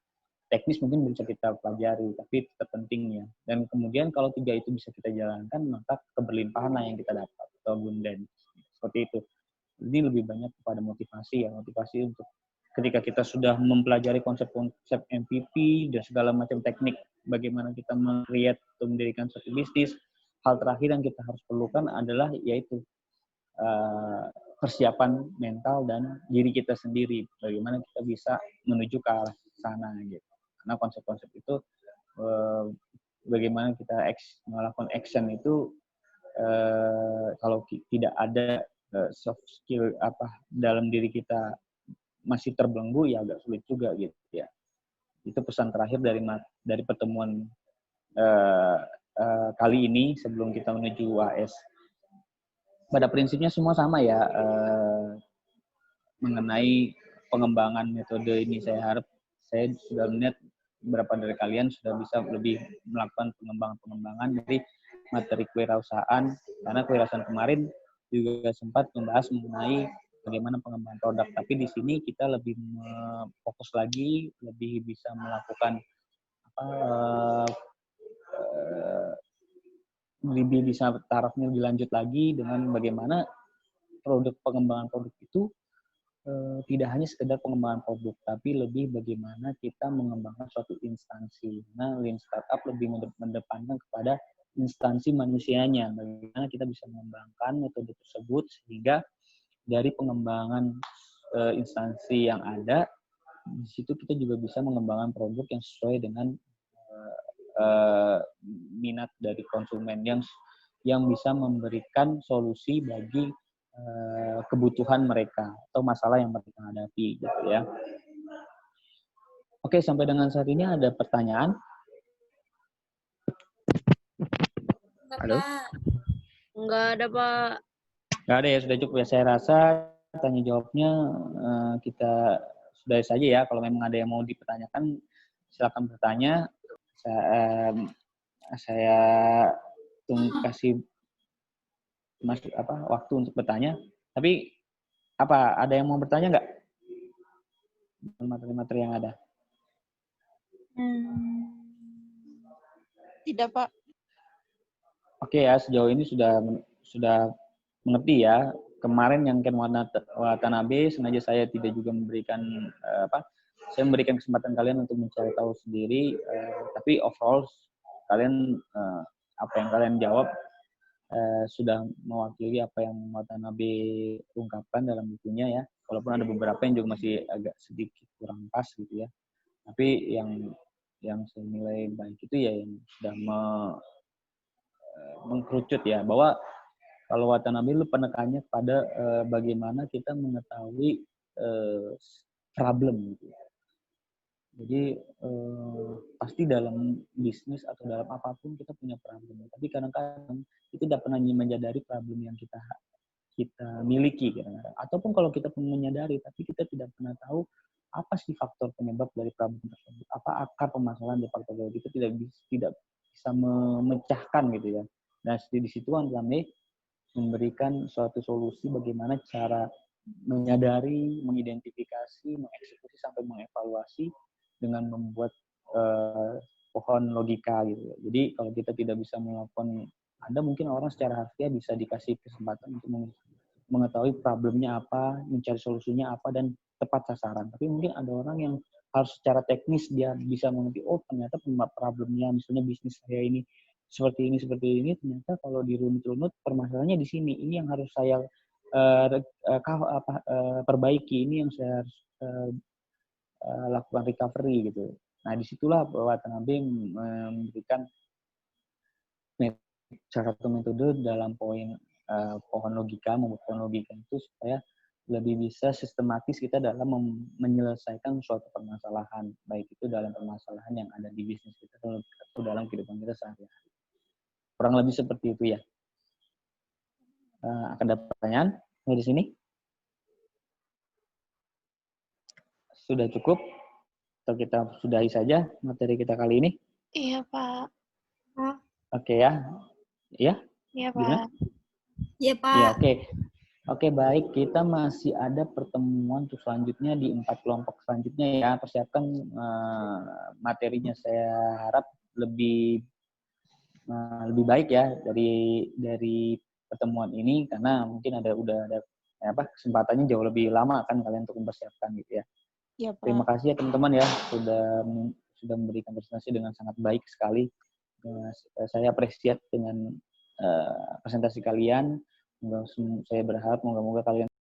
teknis mungkin bisa kita pelajari, tapi tetap penting ya. Dan kemudian kalau tiga itu bisa kita jalankan, maka keberlimpahan lah yang kita dapat atau abundance seperti itu. Ini lebih banyak kepada motivasi untuk ketika kita sudah mempelajari konsep-konsep MVP dan segala macam teknik bagaimana kita meng-create atau mendirikan suatu bisnis, hal terakhir yang kita harus perlukan adalah yaitu persiapan mental dan diri kita sendiri, bagaimana kita bisa menuju ke arah sana gitu. Karena konsep-konsep itu bagaimana kita melakukan action itu kalau tidak ada soft skill dalam diri kita masih terbelenggu, ya agak sulit juga gitu ya. Itu pesan terakhir dari pertemuan kali ini sebelum kita menuju UAS. Pada prinsipnya semua sama ya, mengenai pengembangan metode ini. Saya harap saya sudah melihat beberapa dari kalian sudah bisa lebih melakukan pengembangan dari materi kewirausahaan, karena kewirausahaan kemarin juga sempat membahas mengenai bagaimana pengembangan produk, tapi di sini kita lebih fokus lagi, lebih bisa melakukan lebih bisa tarafnya lebih lanjut lagi dengan bagaimana pengembangan produk itu tidak hanya sekedar pengembangan produk, tapi lebih bagaimana kita mengembangkan suatu instansi. Nah, Lean Startup lebih mendepankan kepada instansi manusianya, bagaimana kita bisa mengembangkan metode tersebut sehingga dari pengembangan instansi yang ada, di situ kita juga bisa mengembangkan produk yang sesuai dengan minat dari konsumen yang bisa memberikan solusi bagi kebutuhan mereka atau masalah yang mereka hadapi gitu ya. Oke, sampai dengan saat ini ada pertanyaan? Halo? Enggak ada, Pak. Nggak ada ya, sudah cukup ya. Saya rasa tanya jawabnya kita sudah saja ya. Kalau memang ada yang mau dipertanyakan, silakan bertanya. Saya kasih waktu untuk bertanya. Tapi ada yang mau bertanya nggak? Materi-materi yang ada. Tidak, Pak. Oke ya, sejauh ini sudah mengerti ya. Kemarin yang Ken Watanabe sengaja saya tidak juga memberikan saya memberikan kesempatan kalian untuk mencari tahu sendiri, tapi overall kalian apa yang kalian jawab sudah mewakili apa yang Watanabe ungkapkan dalam bukunya ya. Walaupun ada beberapa yang juga masih agak sedikit kurang pas gitu ya. Tapi yang saya nilai baik itu ya yang sudah mengkerucut ya, bahwa kalau Watanabe lu penekannya pada bagaimana kita mengetahui problem gitu. Jadi pasti dalam bisnis atau dalam apapun kita punya problem, tapi kadang-kadang kita tidak pernah menyadari problem yang kita miliki kadang-kadang. Ataupun kalau kita pun menyadari, tapi kita tidak pernah tahu apa sih faktor penyebab dari problem tersebut, apa akar permasalahan dari faktor tersebut, kita tidak bisa memecahkan gitu ya. Nah di situ Watanabe memberikan suatu solusi bagaimana cara menyadari, mengidentifikasi, mengeksekusi sampai mengevaluasi dengan membuat pohon logika gitu. Jadi kalau kita tidak bisa melakukan, ada mungkin orang secara harfiah bisa dikasih kesempatan untuk mengetahui problemnya apa, mencari solusinya apa, dan tepat sasaran. Tapi mungkin ada orang yang harus secara teknis dia bisa mengerti, oh ternyata problemnya misalnya bisnis saya ini seperti ini, ternyata kalau dirunut-runut permasalahannya di sini. Ini yang harus saya perbaiki, ini yang saya harus lakukan recovery gitu. Nah disitulah Watanabe memberikan salah satu metode dalam pohon logika, membuat pohon logika itu supaya lebih bisa sistematis kita dalam menyelesaikan suatu permasalahan, baik itu dalam permasalahan yang ada di bisnis kita atau dalam kehidupan kita sehari-hari. Kurang lebih seperti itu ya. Akan ada pertanyaan di sini? Sudah cukup? Atau kita sudahi saja materi kita kali ini? Iya, Pak. Oke ya. Iya? Iya, Pak. Gimana? Iya, Pak. Ya, oke. Oke, baik. Kita masih ada pertemuan untuk selanjutnya di 4 kelompok selanjutnya ya. Persiapkan materinya, saya harap lebih baik ya dari pertemuan ini, karena mungkin udah ada kesempatannya jauh lebih lama kan kalian untuk mempersiapkan gitu ya. Iya, Pak. Terima kasih ya teman-teman ya sudah memberikan presentasi dengan sangat baik sekali. Saya apresiat dengan presentasi kalian. Saya berharap moga-moga kalian